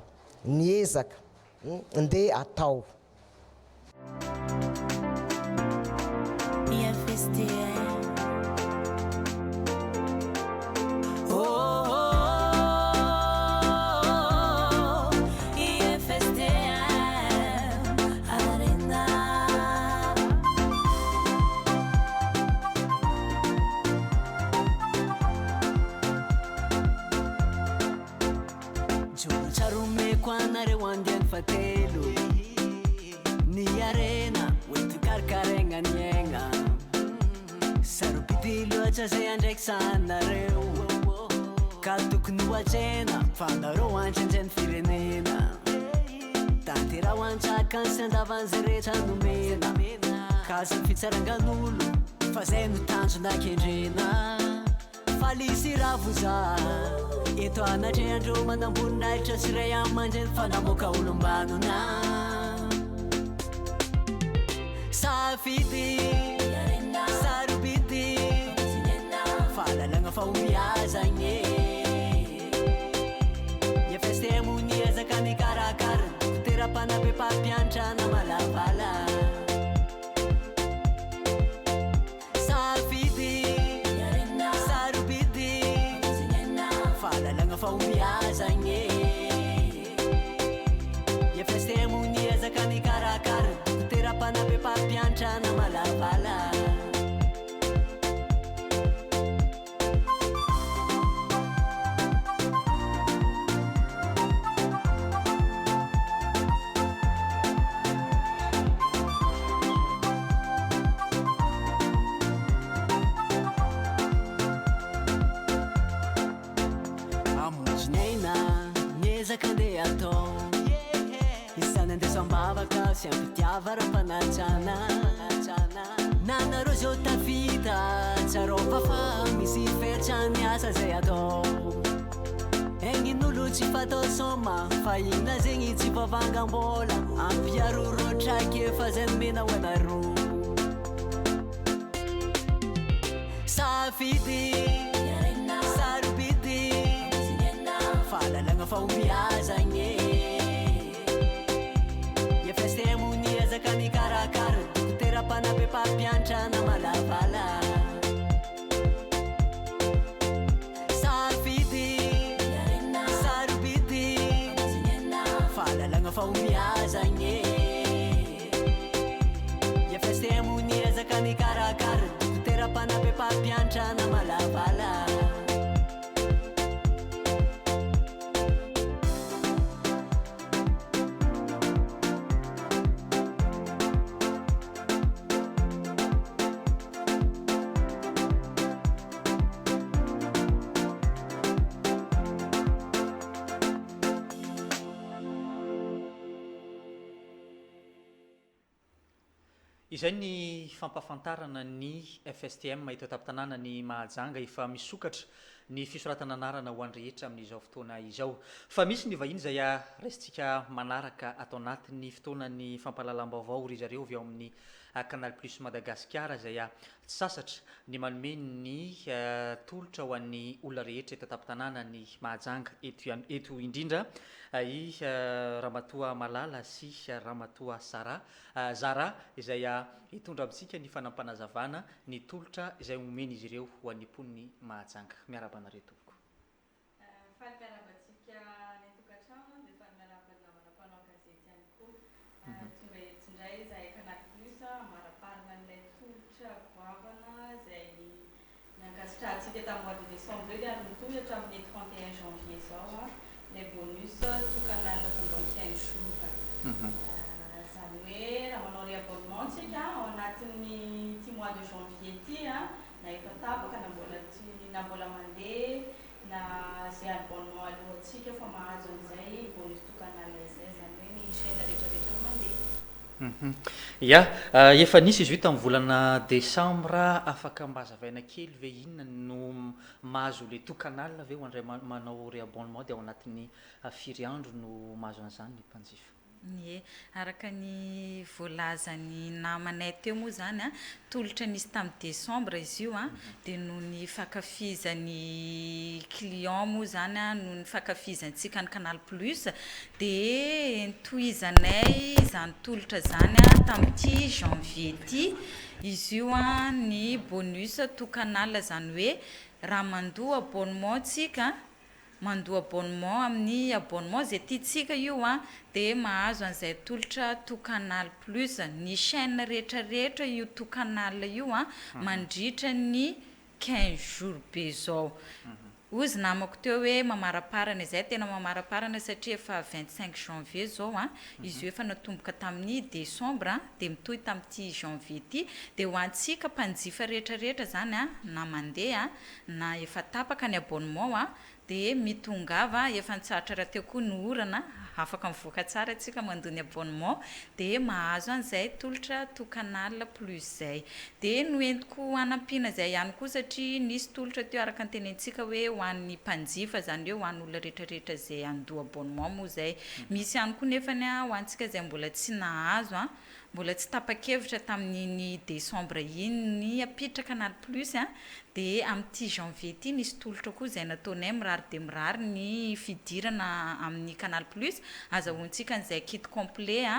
ny ezaka, ndeha atao. Ni arena wetu karkarenga nyenga sarupidilo achase andrek sana reu katuk nuachena fanaro wanchenjen firenena tantira wancha kansenda vanzere chanumena kasi fitsaranga nulu fazendo tanzo na kendrena falisi ravuza eto anatreandro manamboninaitra siray amanjeny fanamoka olombano na Safidi, sarubidi, falalanga faumiazanye. FSTM unieza kami karakara, terapana pepa pianchana malapala. Safidi, sarubidi, falalanga faumiazanye. FSTM unieza kami karakara. Terapana pepa pianchana malapala. sy ampitiava ra-panajana nanareo zao tafita tsarofa fa misy fetrany asa zay atao egnin'olo tsy fatao soma fa ina zegny tsy vavangambola ampiarorotraky efa zay mena hoanaro safidy sarobity fahalalagna fa omiazagny efestemy azaka mikarakara dokotera-panabe pampiantrana malavala safidy sarobity fahalalagna fa omiazagny efestemy azaka mikarakara dokotera-panabe pampiantrana malavala izay ny fampafantarana ny FSTM eto an-tampon-tanàna ny Mahajanga efa misokatra ny fisoratana anarana ho anrehetra amin'izao fotoana izao fa misy ny vahiny izay raisitsika manaraka atao anatin'ny fotoanany fampahalalam-baovao ry zareo avy ao amin'ny Canal Plus Madagascar izay tsy sasatra ny manome ny tolotra ho an'ny olona rehetra eto an-tampon-tanàna ny Mahajanga eto indrindra i Ramatoa Malala sy Ramatoa Zara izay hitondra amintsika ny fanampanazavana ny tolotra izay omeny izy ireo ho an'ny mponiny Mahajanga. Miaraba anareo tompoko. Famiarabantsika ny tokantrano dia famiaraban'ny namana mpanao gazety ihany koa tonga eto indray izahay Canal Plus maraparina n'ilay tolotra goavana izay nangasitrantsika tamin'ny mois de décembre ary mitohatra amin'ny 31 janvier zao les bonus tokanana tonga 15 jours zany hoe raha manao ry abonnement tsika ao anatin'ny ty mois de janvier ty na efa tapaka na mbola mandeha na zay abonnement alohantsika fa mahazo an'izay bonus tokanana izay zany hoe ny chaîne rehetrarehetra mandeha ia efa nisy izy io tamin'ny volana décembre afaka mbazavaina kely ve inona no mahazo le tokanalina ve ho andray manao ry abonnement dia ao anatin'ny firy andro no mahazo an'izany ny mpanjifa Ie, araka ny voalazany namanay teo moa zany tolotra nisy tamin'ny décembre izy io dia noho ny fakafizany client moa zany noho ny fakafizantsika ny Canal Plus dia tohizanay zany tolotra zany tamin'ity janvier ty izy io ny bonus tokanala zany hoe raha mandoa abonnement tsika mandoa abonnement amin'ny abonnement zay tiatsika io dia mahazo an'izay tolotra tokanal plus ny chaîne rehetrarehetra io tokanal io mandritra ny 15 jours be zao ozy namako teo hoe mamaraparana izay tena mamaraparana satria efa 25 janvier zao izy io efa natomboka tamin'ny décembre dia mitohy tamin'ity janvier ty dia ho antsika mpanjifa rehetrarehetra zany na mandeha na efa tapaka ny abonnement dia mitongava efa nitsaratra raha teo koa ny orana afaka mivoaka tsara atsika mandony abonnement dia mahazo an'izay tolotra tokanal plus zay dia noentiko anampiana zay ihany koa satria nisy tolotra teo araka nytenentsika hoe ho an'ny mpanjifa zany hoe ho an'ny olona rehetrarehetra zay andoa abonnement moa zay misy ihany koa nefany ho antsika zay mbola tsy nahazo mbola tsy tapa-kevitra tamin'ny décembre iny ny apiditra Canal Plus dia amin'ity janvier ty nisy tolotra koa izay nataonay mirary dia mirary ny fidirana amin'ny Canal Plus azahoantsika n'izay kit complet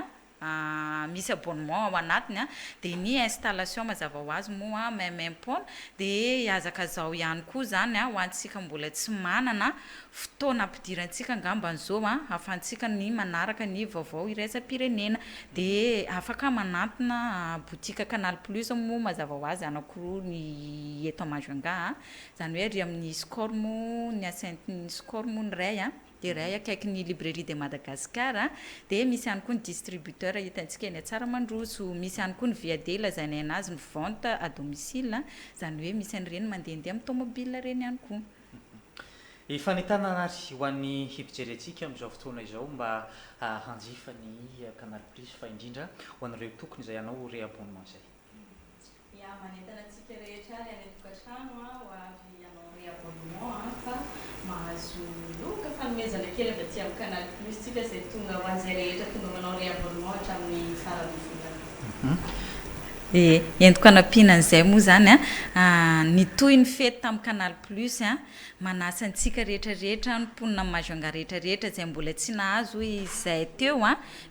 misy abonnement ao anatiny dia ny installation mazava ho azy moa maimaim-poana dia azaka zao ihany koa zany ho antsika mbola tsy manana fotoana ampidirantsika angamban'izao ahafahantsika ny manaraka ny vaovao iraisam-pirenena dia afaka manantona boutique Canal Plus moa mazava ho azy anankiroa ny eto Majunga zany hoe ry amin'ny Scormo ny Sainte Scormo ny ray dia ray akaiky ny librairie de Madagascar dia misy ihany koa ny distributeur hitantsika eny Tsaramaandroso misy ihany koa ny VAD lazainay anazy ny vente à domicile zany hoe misy an'ireny mandehandeha amin'ny tomobile reny ihany koa Ifanitana ary ho an'ny hipijerentsika amin'izao fotoana izao mba hanjifa ny Canal Plus fa indrindra ho an'ireo tokony izay anao réabonnement zay. Ya manentana antsika rehetra ary any tokantrano ho avy anao réabonnement fa mahazo loka fanomezana kely avy aty amin'ny Canal Plus tsika izay tonga ho an'izay rehetra tonga manao réabonnement hatramin'ny farany volana. Entiko anampianan'izay moa zany ny toy ny fety tamin'ny Canal Plus manasa antsika rehetrarehetra ny mponina majunga rehetrarehetra izay mbola tsy nahazo izay teo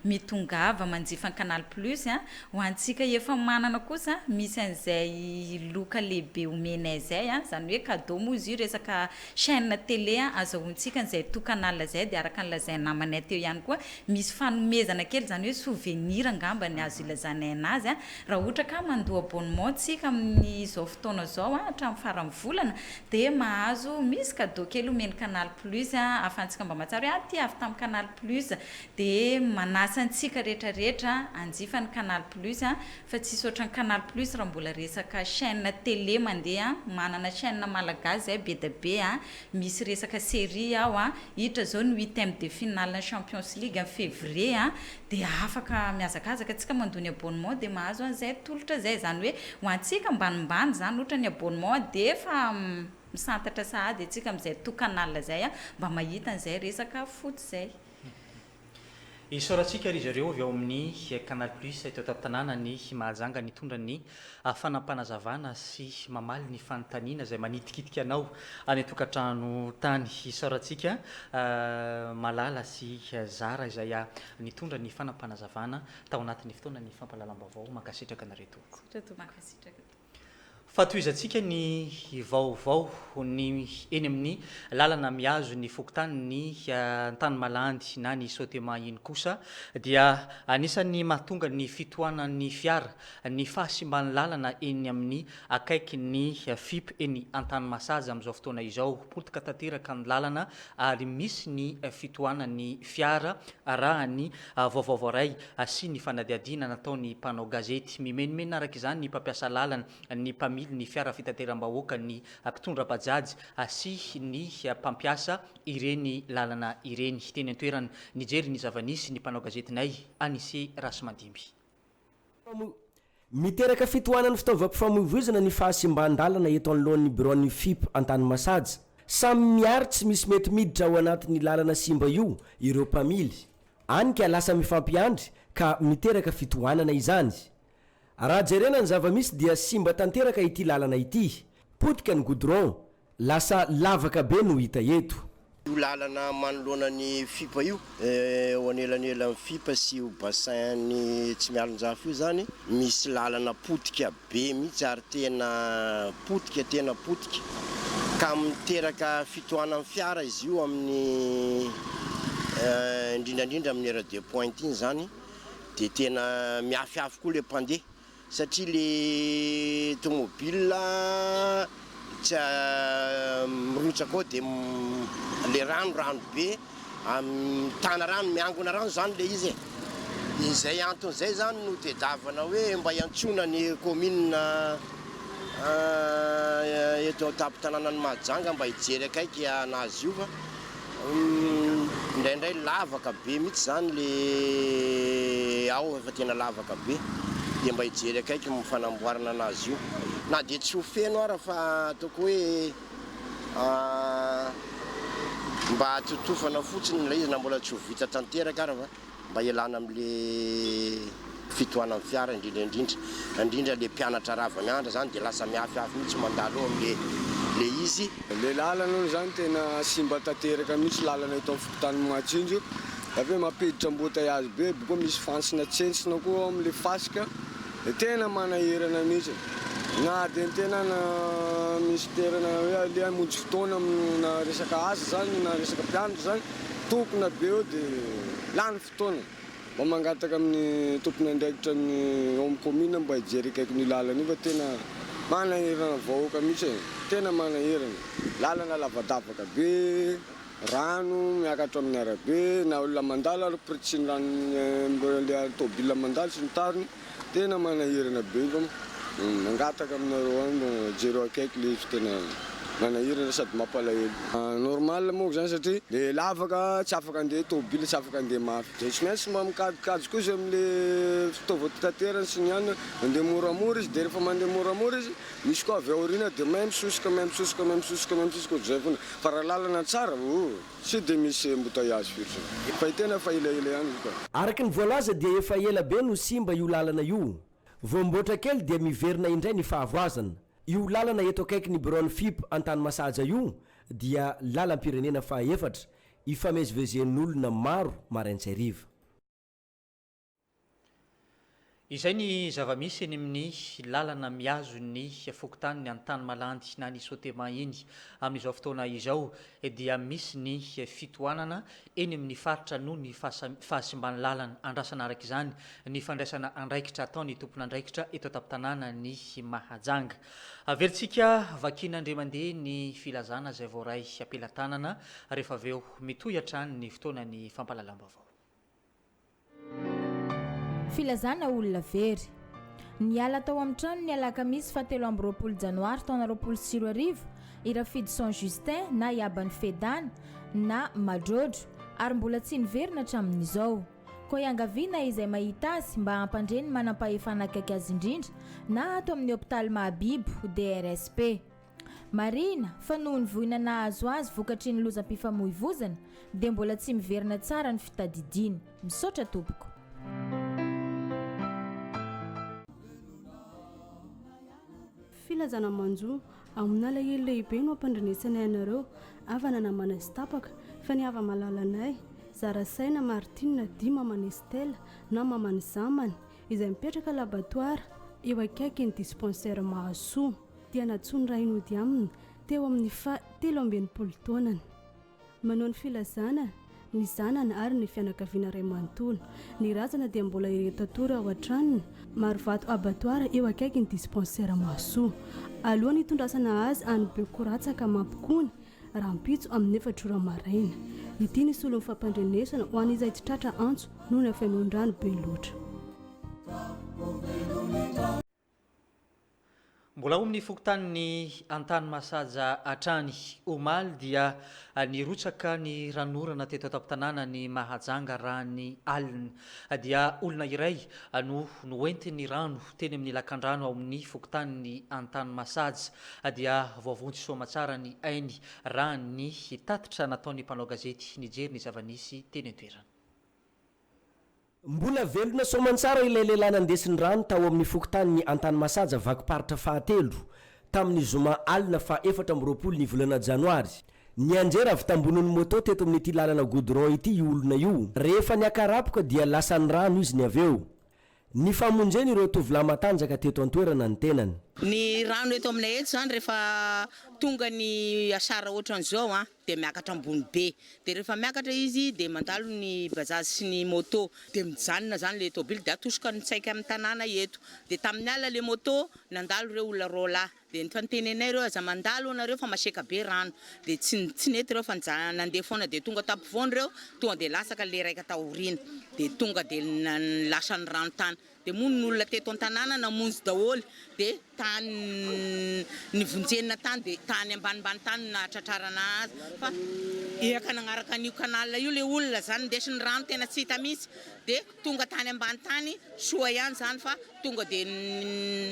mitongava manjifa ny Canal Plus ho antsika efa manana kosa misy an'izay loka lehibe omenay zay zany hoe cadeau moa izy io resaka chaîne télé azahoantsika an'izay to canal zay dia araka ny lazainy namanay teo ihany koa misy fanomezana kely zany hoe souvenir angamba ny azo ilazanay anazy raha ohatra ka mandoa abonnement tsika amin'izao fotoana zao hatramin'ny farany volana dia mahazo misy cadeau kely omeny Canal Plus ahafahantsika mba mahatsara hoe ty avy tamin'ny Canal Plus dia manasa antsika rehetrarehetra anjifa ny Canal Plus fa tsisy ohatran'ny Canal Plus raha mbola resaka chaîne télé mandeha manana chaîne malagasy zay be da be misy resaka série ao hitra zao ny 8e de finale Champions League en février dia afaka miazakazaka antsika mandony abonnement dia mahazo an'izay tolotra zay zany hoe ho antsika mbanimbany zany ohatra ny abonnement dia efa misantatra sahady antsika amin'izay to canal zay mba mahita an'izay resaka foot zay. Isaorantsika ry zareo avy ao amin'ny Canal Plus eto an-tanàna ny Mahajanga nitondra ny fanampanazavana sy mamaly ny fanontaniana izay manitikitika anao any tokantrano tany. Isaorantsika Malala sy Zara izay nitondra ny fanampanazavana tao anatin'ny fotoana ny fampahalalam-baovao mankasitraka anareo tompoko. Fatoizantsika ny vaovao ny eny amin'ny lalana miazo ny fokontany ny tany malandy na ny sautema iny kosa dia anisan'ny mahatonga ny fitohanan'ny fiara ny fahasimban'ny lalana eny amin'ny akaiky ny FIP eny Antanimasazy amin'izao fotoana izao politika tanteraka ny lalana ary misy ny fitohanan'ny fiara raha ny vaovao voaray sy ny fanadiadiana nataony mpanao gazety mimenimena araka izany ny mpampiasa lalana ny mpamily ny fiara fitateram-bahoaka ny mpitondra bajaj sy ny mpampiasa ireny lalana ireny. Teny an-toerana nijery ny zavanisy ny mpanao gazetinay Anise Rasimandimby. Miteraka fitohanan'ny fitaovam-pifamoivoizana ny fahasimban-dalana eto anoloan'ny bureau-ny FIP Antanimasazy. Samy miary tsy misy mety miditra ao anatin'ny lalana simba io ireo mpamily. Any ka lasa mifampiandry ka miteraka fitohanana izany. Raha jerena ny zavamisy dia simba tanteraka ity lalana ity. Potika ny goudron, lasa lavaka be no hita eto. Io lalana manoloana ny FIP io, ho anelanelan'ny FIP sy ho bassin ny tsy mialonjafo io zany, misy lalana potika be mihitsy ary tena potika. Ka miteraka fitohanan'ny fiara izy io amin'ny indrindrandrindra amin'ny radio point iny zany, dia tena miafiafy koa le mpandeha. Satria le tomobile tsy mirotsaka ao dia le rano be tana rano miangona rano zany le izy izay anton'izay zany no tedavana hoe mba hiantsona ny commune eto tapin-tanànan'ny Mahajanga mba hijery akaiky anazy io fa indraindray lavaka be mihitsy zany le ao efa tena lavaka be dia mba hijery akaiky mifanamboarana anazy io na dia tsy ho feno ara fa ataoko hoe mba totofana fotsiny la izy na mbola tsy ho vita tanteraka ara fa mba ialana amin'le fitohanan'ny fiara indrindra le mpianatra rava miandra zany dia lasa miafiafy mihitsy mandalo amin'le izy. Le lalana zany tena simba tanteraka mihitsy lalana eto amin'ny fokontany Mahajinjo. Avy mampiditra embouteillage be koa misy fansina tsentsina koa amin'le fasika dia tena manahirana mihitsy. Na dia tena misy toerana hoe le hamonjy fotoana na resaka asa zany na resaka mpianatra zany tokona be eo dia lany fotoana. Mba mangataka amin'ny tompony andraikitra amin'ny ao amin'ny commune mba hijery akaiky ny lalana io fa tena manahirana vahoaka mihitsy tena manahirana. Lalana lavadavaka be, rano miakatra amin'ny arabe, na olona mandalo ary piritsiny rano le tôbila mandalo sy ny tariny tena manahirana be fa mangataka aminareo any mba jero akaiky le izy tena manahirana sady mampalahelo. Normal moa zany satria le lavaka tsy afaka andeha tômôbily tsy afaka andeha mafy. De tsy maintsy mba mikajikajy kosa am'le fitaovam-pitaterana sy ny anina mandeha moramora izy de rehefa mandeha moramora izy misy koa avy aoriana de mahay misosoka zay foana fa raha lalana tsara tsy de misy embouteillage firy fa tena fa elaela ihany koa. Araky ny voalaza dia efa ela be no simba io lalana io. Voamboatra kely dia miverina indray ny fahavoazana. Io lalana eto akaiky ny bureau-ny FIP Antanimasaja io dia lalam-pirenena faha-efatra ifamezivezen'olona maro maraintsy hariva. Izay ny zava-misy eny amin'ny lalana miazo ny fokotany ny antany malandy na ny sotema iny amin'izao fotoana izao dia misy ny fitohanana eny amin'ny faritra no ny fahasimbany lalana. Andrasana araka izany ny fandraisana andraikitra ataony tompon'andraikitra eto an-tampon-tanàna ny Mahajanga. Averintsika vakina indray mandeha ny filazana izay voaray ampelantanana rehefa avy eo mitohy hatrany ny fotoana ny fampahalalam-baovao. Filazana olona very. Niala tao amin'ny trano ny alakamisy 27 janoary taona 2024 irafidy Saint Justin na Iabany Fedana na Madrodro ary mbola tsy niverina hatramin'izao. Koa iangaviana izay mahita azy mba hampandreny manam-pahefana akaiky azy indrindra na ato amin'ny hôpitaly Mahabibo DRSP. Marina fa noho ny voina nahazo azy vokatry ny lozam-pifamoivoizana dia mbola tsy miverina tsara ny fitadidiana. Misaotra tompoko. Filazana manjo amin'ny alahelo lehibe no ampandrenesanay anareo avana namana sy tapaka fa ny ava malalanay Zarasaina Martina di mamany Estelle na mamany Zamany izay mipetraka laboratoire eo akaiky ny dispensaire Mahasoa dia natsony rainody aminy teo amin'ny 13 taonany. Manao ny filazana ny zanany ary ny fianakaviana ray manontolo. Ny razana dia mbola iretatory ao an-tranony Marovato abattoir eo akaiky ny dispensaire Mahasoa. Alohan'ny itondrasana azy any Bekoratsaka Mampikony rahampitso amin'ny 4 maraina. Ity ny solo fampandrenesana ho an'izay tsy tratra antso noho ny fianondrano be loatra. Mbola amin'ny fokotany ny Antanimasaja atrany omaly dia nirotsaka ny ranorana teto an-tampon-tanàna ny Mahajanga raha ny alina dia olona iray no noentiny rano teny amin'ny lakan-drano ao amin'ny fokotany ny Antanimasaja dia voavontsy soa tsara ny ainy raha ny tatitra nataony mpanao gazety nijery ny zava-nisy teny an-toerana. Mbola velona soamantsara ilay lehilahy nandesiny rano tao amin'ny fokotany ny Antanimasaja vakiparitra fahatelo tamin'ny zoma alina fa 24 ny volana janoary. Ny anjera avy tamboniny moto teto amin'ny ity lalana goudron ity olona io. Rehefa niakarapoka dia lasany rano izy ny aveo. Ny famonjeny ireo tovolahy matanjaka teto an-toerana ny tenany. Ny rano eto aminay eto zany rehefa tonga ny asara ohatran'izao dia miakatra ambony be. Dia rehefa miakatra izy dia mandalo ny bazazy sy ny moto dia mijanona zany le tôbily dia atosoka ny tsaika amin'ny tanàna eto. Dia tamin'ny ala le moto nandalo ireo olona rola. Dia nyfantenenay ireo aza mandalo anareo fa maseka be rano. Dia tsy nety ireo fa nandeha foana dia tonga tampovoany ireo tonga dia lasaka le raika taoriana. Dia tonga dia lasa ny rano tany. Dia mono ny olona teto an-tanàna namonjy daholo dia tany nivonjenina tany dia tany ambanimbany tany na tratrarana azy fa eka nagnaraka an'io canal io le olona zany ndesiny rano tena tsy hita mihitsy dia tonga tany ambany tany soa ihany zany fa tonga dia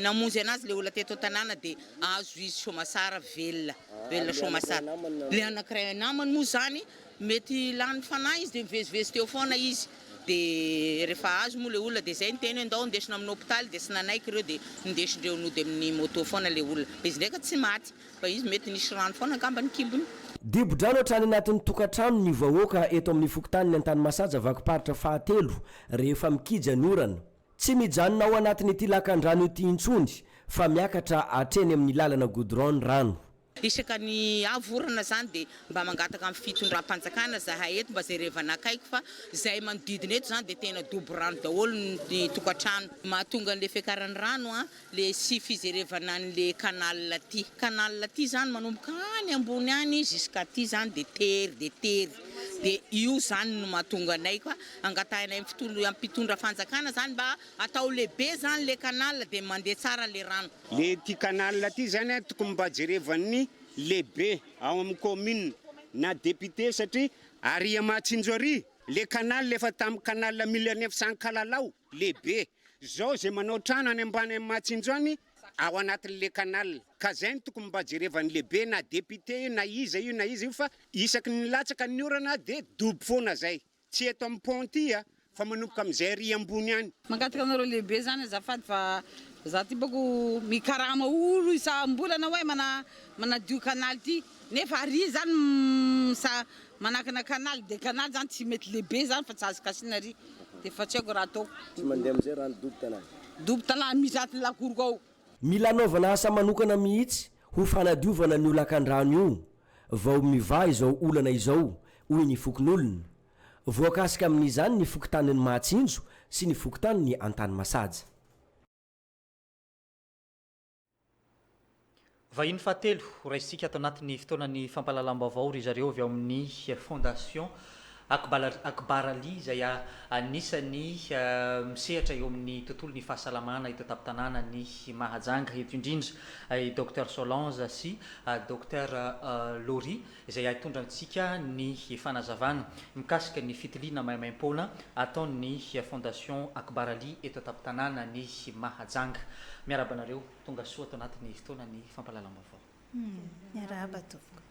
namonjy anazy le olona teto an-tanàna dia azo izy soamasara velona soamasara. Le anankiray namany moa zany mety lany fanahy izy dia mivezivezy teo foana izy. Dia rehefa azo moa le olona dia zay ny teny andao ndesina amin'ny hôpitaly dia sy nanaiky ireo dia ndesindreo nody amin'ny moto foana le olona. Izy ndraika tsy maty fa izy mety nisy rano foana angamba ny kibony. Dibo-drano hatrany anatin'ny tokantrano ny vahoaka eto amin'ny fokotany ny Antanimasaja vakiparitra fahatelo rehefa mikija ny orana. Tsy mijanona ao anatin'ity lakan-drano ity intsony fa miakatra atreny amin'ny lalana goudron rano. Isaka ny avorana zany dia mba mangataka amin'ny fitondram-panjakana zahay eto mba jerevana akaiky fa zay manodidina eto zany dia tena dobo rano daholo ny tokantrano. Mahatonga an'le fiakaran'ny rano le sy fijerevana an'le canal ty. Canal ty zany manomboka any ambony any jusqu'à ty zany dia tery. Dia io zany no mahatonga anay fa angatahina amin'ny mpitondra fanjakana zany mba atao lehibe zany le canal dia mandeha tsara le rano. Le ty canal ty zany tokony mba jerevan'ny lehibe ao amin'ny commune na député satria Aria Matsinjory le canal lefa tamin'ny canal 1900 Kalalao lehibe zao zay manao trano any ambany amin'ny Matsinjoany ao anatin'le canal ka zay tokony mba jerevan'ny lehibe na député na iza io fa isaky ny latsaka ny orana de dobo foana zay tsy eto amin'ny ponty fa manomboka amin'izay ry ambony any mangataka anareo lehibe zany azafady fa za ty bako mikarama olo isam-bolana hoe manadio canal ty nefa ary zany manakana canal de canal zany tsy mety lehibe zany fa tsy azo kasina ary de fa tsy haiko raha ataoko tsy mandeha amin'izay rano dobo tanàna misy aty lakoroko ao mila anaovana asa manokana mihitsy ho fanadiovana ny olakan-drano io vao miva izao olana izao hoy ny fokon'olona voakasika amin'izany ny fokontany ny Mahatsinjo sy ny fokontany ny Antany Masaja. Vahiny fahatelo raisitsika ato anatin'ny fotoanany fampahalalam-baovao ry zareo avy ao amin'ny fondation Akbarali izay anisany misehatra eo amin'ny tontolo ny fahasalamana eto an-tampon-tanàna ny Mahajanga eto indrindra Dr Solange sy Dr Lori izay hitondra antsika ny fanazavana mikasika ny fitiliana maimaim-poana ataon'ny fondation Akbarali eto an-tampon-tanàna ny Mahajanga. Miaraba anareo tonga soa ato anatin'ny fotoanany fampahalalam-baovao. Miaraba tompoko.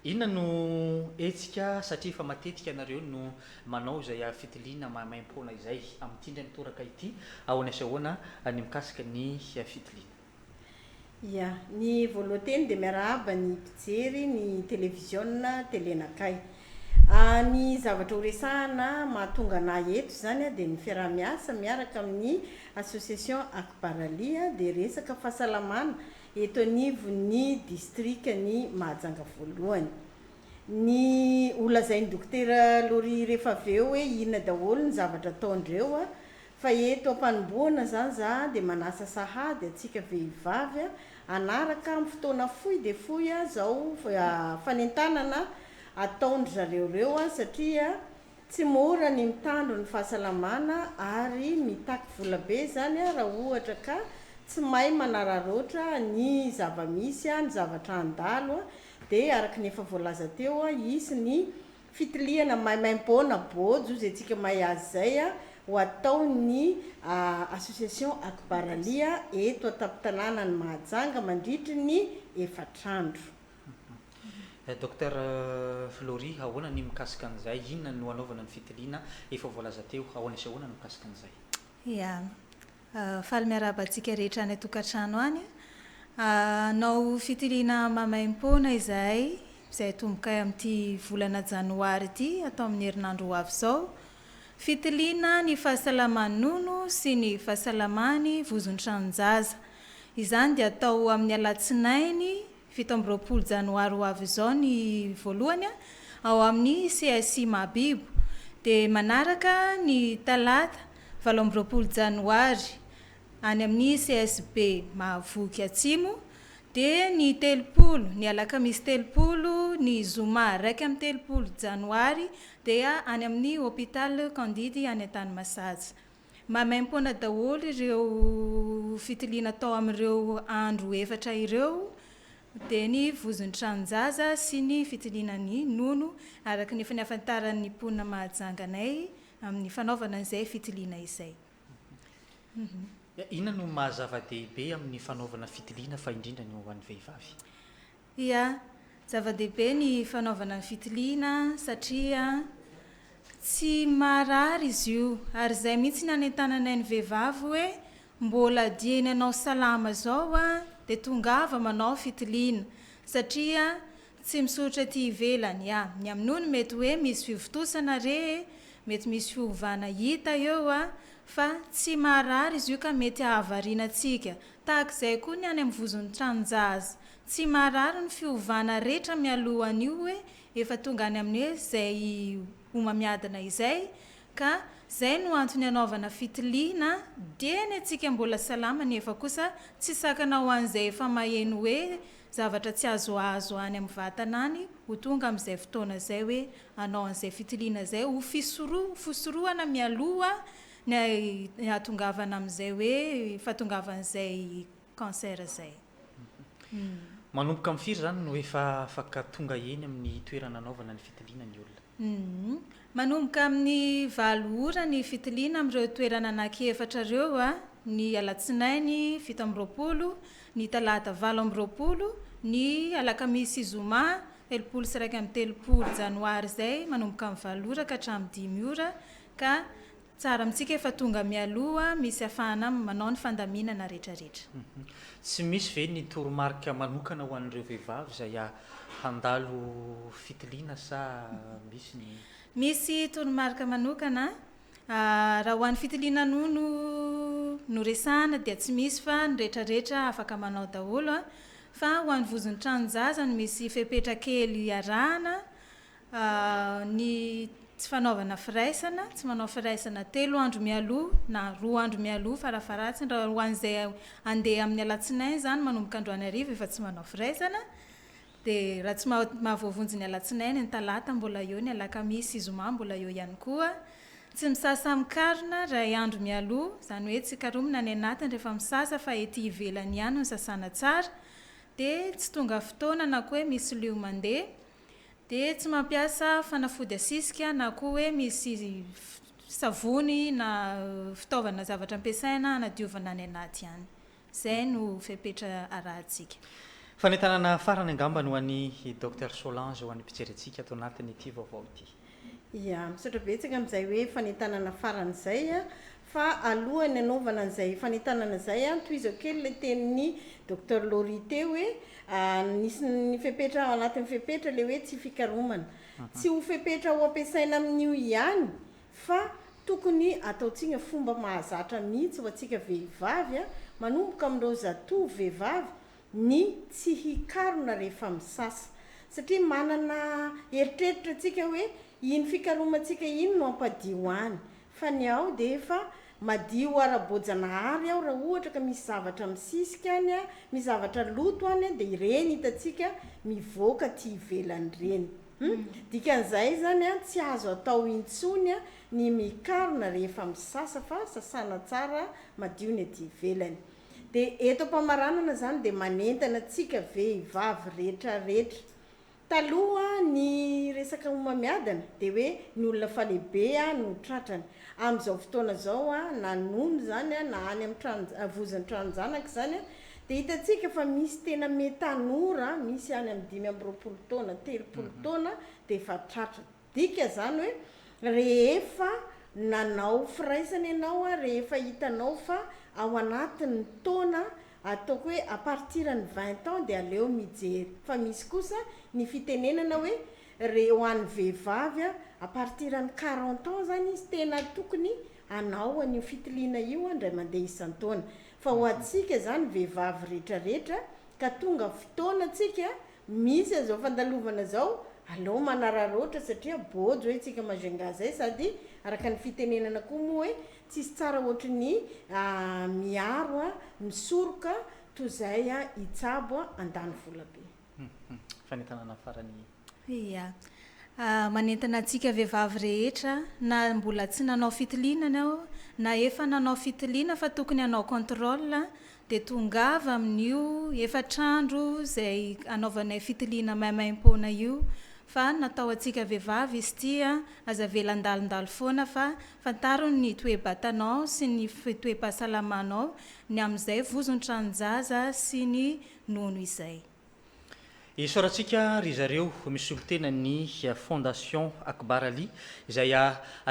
Inona no etsika satria fa matetika anareo no manao izay fitiliana maimaim-poana izay amin'ny tindra ny toraka ity ahoana sy ahoana ny mikasika ny fitiliana. Ya, ny voalohany dia miarahaba ny mpijery ny télévision telenakay. Ny zavatra ho resahana mahatonga anahy eto zany dia ny fiaraha-miasa miaraka amin'ny association Akbarali dia resaka fahasalamana eto anivon'ny district ny Mahajanga voalohany. Ny olazain'ny dokotera Lori rehefa avy eo hoe inona daholo ny zavatra ataondreo fa eto ampanomboana zany za dia manasa sahady atsika vehivavy anaraka amin'ny fotoana fohy dia fohy zao fanentanana ataondry zareo satria tsy mora ny mitandro ny fahasalamana ary mitaky vola be zany raha ohatra ka tsy mahay manararoatra ny zava-misy ny zavatra andalo dia araka ny efa voalaza teo isy ny fitiliana maimaim-poana bojo izay tsika mahay azy zay ho ataon'ny association Akbarali eto an-tampon-tanàna ny Mahajanga mandritry ny efatrandro. Dr Lori, ahoana ny mikasika an'izay? Inona no anaovana ny fitiliana efa voalaza teo? Ahoana sy ahoana ny mikasika an'izay? Ya, faly miaraba antsika rehetra any tokantrano any. Nao fitiliana maimaim-poana izay tomboka amin'ity volana janoary ity atao amin'ny herinandro ho avy zao. Fitiliana ny fahasalaman'nono sy ny fahasalaman'ny vozon-tranonjaza. Izany dia atao amin'ny alatsinainy 7 janoary ho avy zao ny voalohany ao amin'ny CSI Mahabibo. Dia manaraka ny talata 18 janoary any amin'ny CSB Mahavoky Atsimo. Dia ny telopolo ny alakamisy telopolo ny zoma raika amin'ny 30 janoary dia any amin'ny hôpital Candide any Antany Masaja. Maimaim-poana daholo ireo fitiliana atao amin'ireo andro efatra ireo dia ny vozon-tranonjaza sy ny fitiliana ny nono araka ny afantaran'ny mponina Mahajanganay amin'ny fanaovana izay fitiliana izay. Inona no mahazava-dehibe amin'ny fanaovana fitiliana fa indrindra ny ho an'ny vehivavy? Ya, zava-dehibe ny fanaovana fitiliana satria tsy marary izy io ary izay mihitsy ny anentananay ny vehivavy hoe mbola dieny anao salama zao dia tongava manao fitiliana satria tsy misotra ty ivelany. Ny amin'io no mety hoe misy fivotosana re, mety misy fiovana hita eo fa tsy marary izy io ka mety ahavariana antsika. Tahaka izay koa ny any amin'ny vozon'ny tranonjaza tsy marary ny fiovana rehetra mialohan'io hoe efa tonga any amin'ny hoe izay homamiadana izay ka zay no antony anaovana fitiliana dia ny antsika mbola salama nefa kosa tsy sakana ho an'izay efa maheno hoe zavatra tsy azoazo any amin'ny vatana any ho tonga amin'izay fotoana zay hoe anao an'izay fitiliana zay ho fisorohana mialoha ny hatongavana amin'izay hoe fahatongavan'izay cancer zay. manomboka amin'ny firy zany no efa afaka tonga eny amin'ny toerana anaovana ny fitiliana ny olona manomboka amin'ny 7 ora ny fitiliana amin'ireo toerana anankiefatra ireo a ny alatsinainy 7 ny talata 7 ny alakamisy zoma 7 janoary zay manomboka amin'ny 7 ora ka hatramin'ny 5 ora ka tsara amintsika efa tonga mialoha misy afahana manao ny fandaminana rehetrarehetra. Tsy misy ve ny toromarika manokana ho an'ireo vehivavy izay handalo fitiliana sa misy toromarika manokana raha ho an'ny fitiliana no resahana dia tsy misy fa ny rehetrarehetra afaka manao daholo fa ho an'ny vozon'ny tranonjaza no misy fepetra kely arahana ny tsy fanaovana firaisana, tsy manao firaisana 3 andro mialoha na 2 andro mialoha farafaratsiny raha ho an'izay andeha amin'ny alatsinainy zany manomboka androany hariva efa tsy manao firaisana dia raha tsy mahavoavonjy ny alatsinainy ny talata mbola eo ny alakamisy zoma mbola eo ihany koa tsy misasa mikarona ray andro mialoha zany hoe tsy karomina ny anatiny rehefa misasa fa ety ivelany ihany no sasana tsara dia tsy tonga fotoana na koa hoe misy lio mandeha dia tsy mampiasa fanafody asisika na koa hoe misy savony na fitaovana zavatra ampiasaina anadiovana ny anaty ihany zay no fepetra arahantsika. Fanentanana farany angamba no an'ny Dr Solange ho an'ny mpijerentsika ato anatin'ny ity vaovao ity. Ya misaotra betsaka amin'izay hoe fanentanana farany izay fa alohany anaovana an'izay fanentanana izay tohizo kely le tenin'ny Dr Lori teo hoe nisy ny fepetra ao anatin'ny fepetra le hoe tsy fikaromana tsy ho fepetra ho ampiasaina amin'io ihany fa tokony ataontsika fomba mahazatra mihitsy ho antsika vehivavy manomboka amin'ireo zatovo vehivavy ny tsy hikarona rehefa misasa satria manana eritreritra antsika hoe iny fikaromantsika iny no ampadio any fa ny ao dia efa madio ara-boajanahary aho raha ohatra ka misy zavatra misisika any misy zavatra loto any dia ireny hitantsika mivoaka ty ivelany ireny dikan'izay zany tsy azo atao intsony ny mikarona rehefa misasa fa sasana tsara madio ny aty ivelany dia eto am-pamaranana zany dia manentana tsika vehivavy rehetrarehetra taloha ny resaka homamiadana dia hoe ny olona fa lehibe no tratrany amin'izao fotoana zao na nono zany na any amin'ny vozon'ny tranonjanaka zany dia hitantsika fa misy tena metanora misy any amin'ny 5 taona 3 taona dia efa tratra dika zany hoe rehefa nanao firaisana ianao rehefa hitanao fa ao anatin'ny taona ataoko hoe à partir ny 20 ans dia aleo mijery fa misy kosa ny fitenenana hoe ho an'ny vehivavy à partir ny 40 ans zany izy tena tokony anao an'io fitiliana io ndray mandeha isan-taona fa ho antsika zany vehivavy rehetrarehetra ka tonga fotoana antsika misy azao fandalovana zao aleo manararoatra satria bojo hoe tsika mazenga zay sady araka ny fitenenana koa moa hoe tsisy tsara ohatra ny miaro misoroka toy izay itsabo andany volabe. Fanentanana farany ia manentana antsika vehivavy rehetra na mbola tsy nanao fitiliana anao na efa nanao fitiliana fa tokony hanao contrôle dia tongava amin'io efatrandro izay anaovanay fitiliana maimaim-poana io fa natao antsika vehivavy izy ity aza velan-dalindalo foana fa fantaro ny toe-batanao sy ny toe-pahasalamanao ny amin'izay vozony tranonjaza sy ny nono izay. Isaorantsika ry zareo misy olotena ny fondation Akbar Ali izay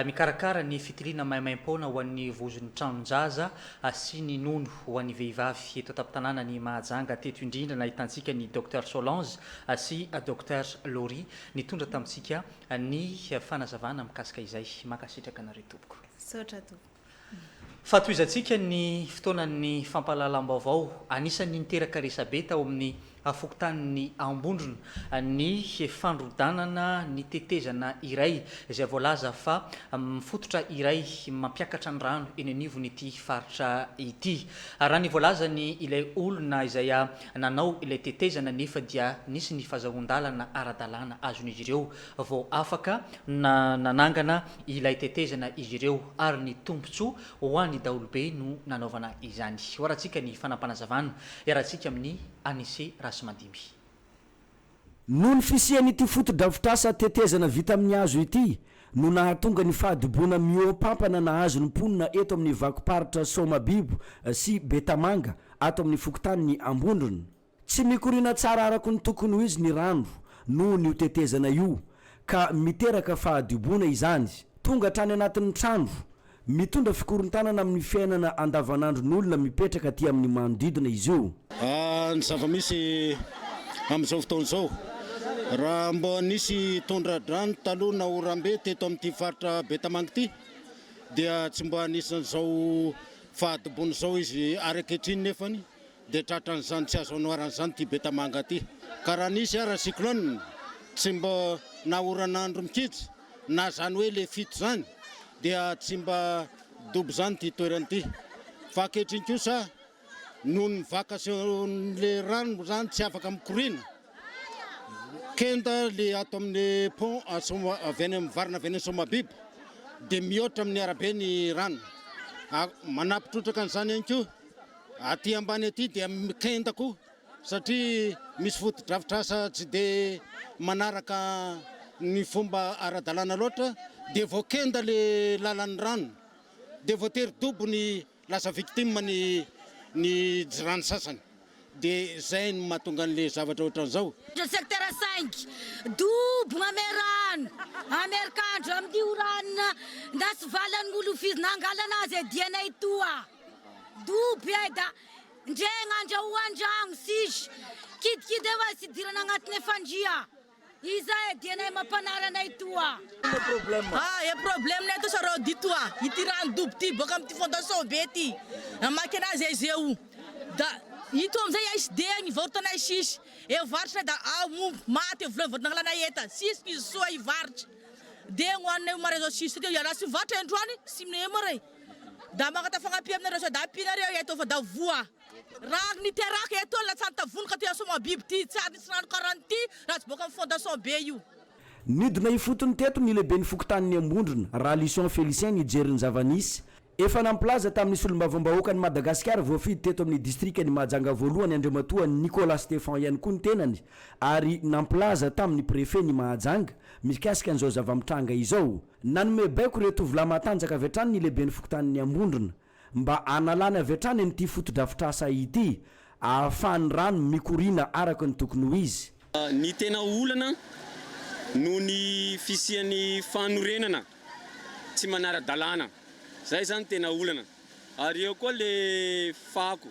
mikarakara ny fitiliana maimaim-poana ho an'ny vozon'ny tranonjaza sy ny nono ho an'ny vehivavy eto an-tampon-tanàna ny Mahajanga teto indrindra nahitantsika ny Dr Solange sy Dr Lori nitondra tamintsika ny fanazavana mikasika izay makasitraka anareo tompoko. Saotra tompoko. Fatoizantsika ny fotoanan'ny fampahalalam-baovao anisan'ny niteraka resabe tao amin'ny fokotanin'ny ambondrona ny fandrodanana ny tetezana iray izay voalaza fa mifototra iray mampiakatra ny rano eny anivon'ity faritra ity. Raha ny voalaza ny ilay olona izay nanao ilay tetezana nefa dia nisy ny fahazoan-dalana ara-dalàna azon'izy ireo vao afaka nanangana ilay tetezana izy ireo ary ny tombontsoa ho an'ny daholobe no nanaovana izany. Horantsika ny fanampanazavana iarahantsika amin'ny Anise Rasymandimby. noho ny fisian'ity foto-drafitrasa tetezana vita amin'ny hazo ity no nahatonga ny fahadiboana miopampana na hazo ny mponina eto amin'ny vakoparitra Somabibo sy Betamanga ato amin'ny fokotany ny Ambondrona. Tsy mikorina tsara araka ny tokony ho izy ny rano noho ny tetezana io ka miteraka fahadiboana izany. Tonga hatrany anatin'ny trano mitondra fikorontanana amin'ny fiainana andavanandron'olona mipetraka aty amin'ny manodidina izy io. Ny zava-misy amin'izao fotoan'izao raha mbo nisy tondra-drano taloha na orambe teto amin'ity faritra Betamanga ity dia tsy mbo anisan'izao fahadiboana izao izy arakehitriny nefany dia tratran'izany tsy azo anoaran'izany ity Betamanga ity. Ka raha nisy ara cyclone tsy mbo na oranandro mikitsy na zany hoe le fito zany dia tsy mba dobo zany ity toerana ity. Fa ankehitriny kosa noho ny vakasion'le rano zany tsy afaka mikorina kenda le ato amin'ny pont avy any amin'ny varina avy any Somabibo dia mihoatra amin'ny arabe ny rano. Manampitrotraka an'izany ihany koa aty ambany aty dia mikenda koa satria misy foto-drafitrasa tsy dia manaraka ny fomba ara-dalàna loatra dia voakenda le lalan'ny rano dia voatery dobo ny lasa victime ny jirany sasany. Dia zay no mahatonga an'le zavatra ohatran'izao. Secteur 5 dobogna ame rano amerikandro amin'ny oranina ndasivalan'ny olo fizy nangalana azy dianay toa dobo da ndregna andrahoan-dragno sisy kidikidy eva sy dirana agnatin'ny fandria izay dianay mampanaranay toa. E problème to sarao ditoa ity rano dobo ty boka amin'ny fondation be ty amaky anazy ezeo da ito amizay aisidegny varotanay sisy varitra da mombo maty volony nangalana eta sisy izy soa ivaritra dia hoanay marezo sisy teo iara sy varitra androany sy mnemoray da magnata fagnampia aminareo da ampinareo eto fa da voa rano niteraka eto latsany tavonoka ty Somabibo ty tsary nisy rano karany ty raha tsy boka amin'ny fondation be io. Nidina ifotony teto ny lehibe ny fokotan'ny Ambondrona raha Lucien Félicien nijeriny zavanisy efa nampilaza tamin'ny solombavambahoaka ny Madagasikara voafidy teto amin'ny distrikany Mahajanga voalohany Andriamatoa Nicolas Stefan ihany koa ny tenany ary nampilaza tamin'ny préfet ny Mahajanga mikasika an'izao zava-mitranga izao. Nanome baiko reto tovolahy matanjaka avy hatrany ny lehibe ny fokotan'ny Ambondrona mba analana avy hatrany an'ity foto-drafitrasa ity ahafahan'ny rano mikorina araka ny tokony ho izy. Ny tena olana noho ny fisian'ny fanorenana tsy manara-dalàna zay zany tena olana ary eo koa le fako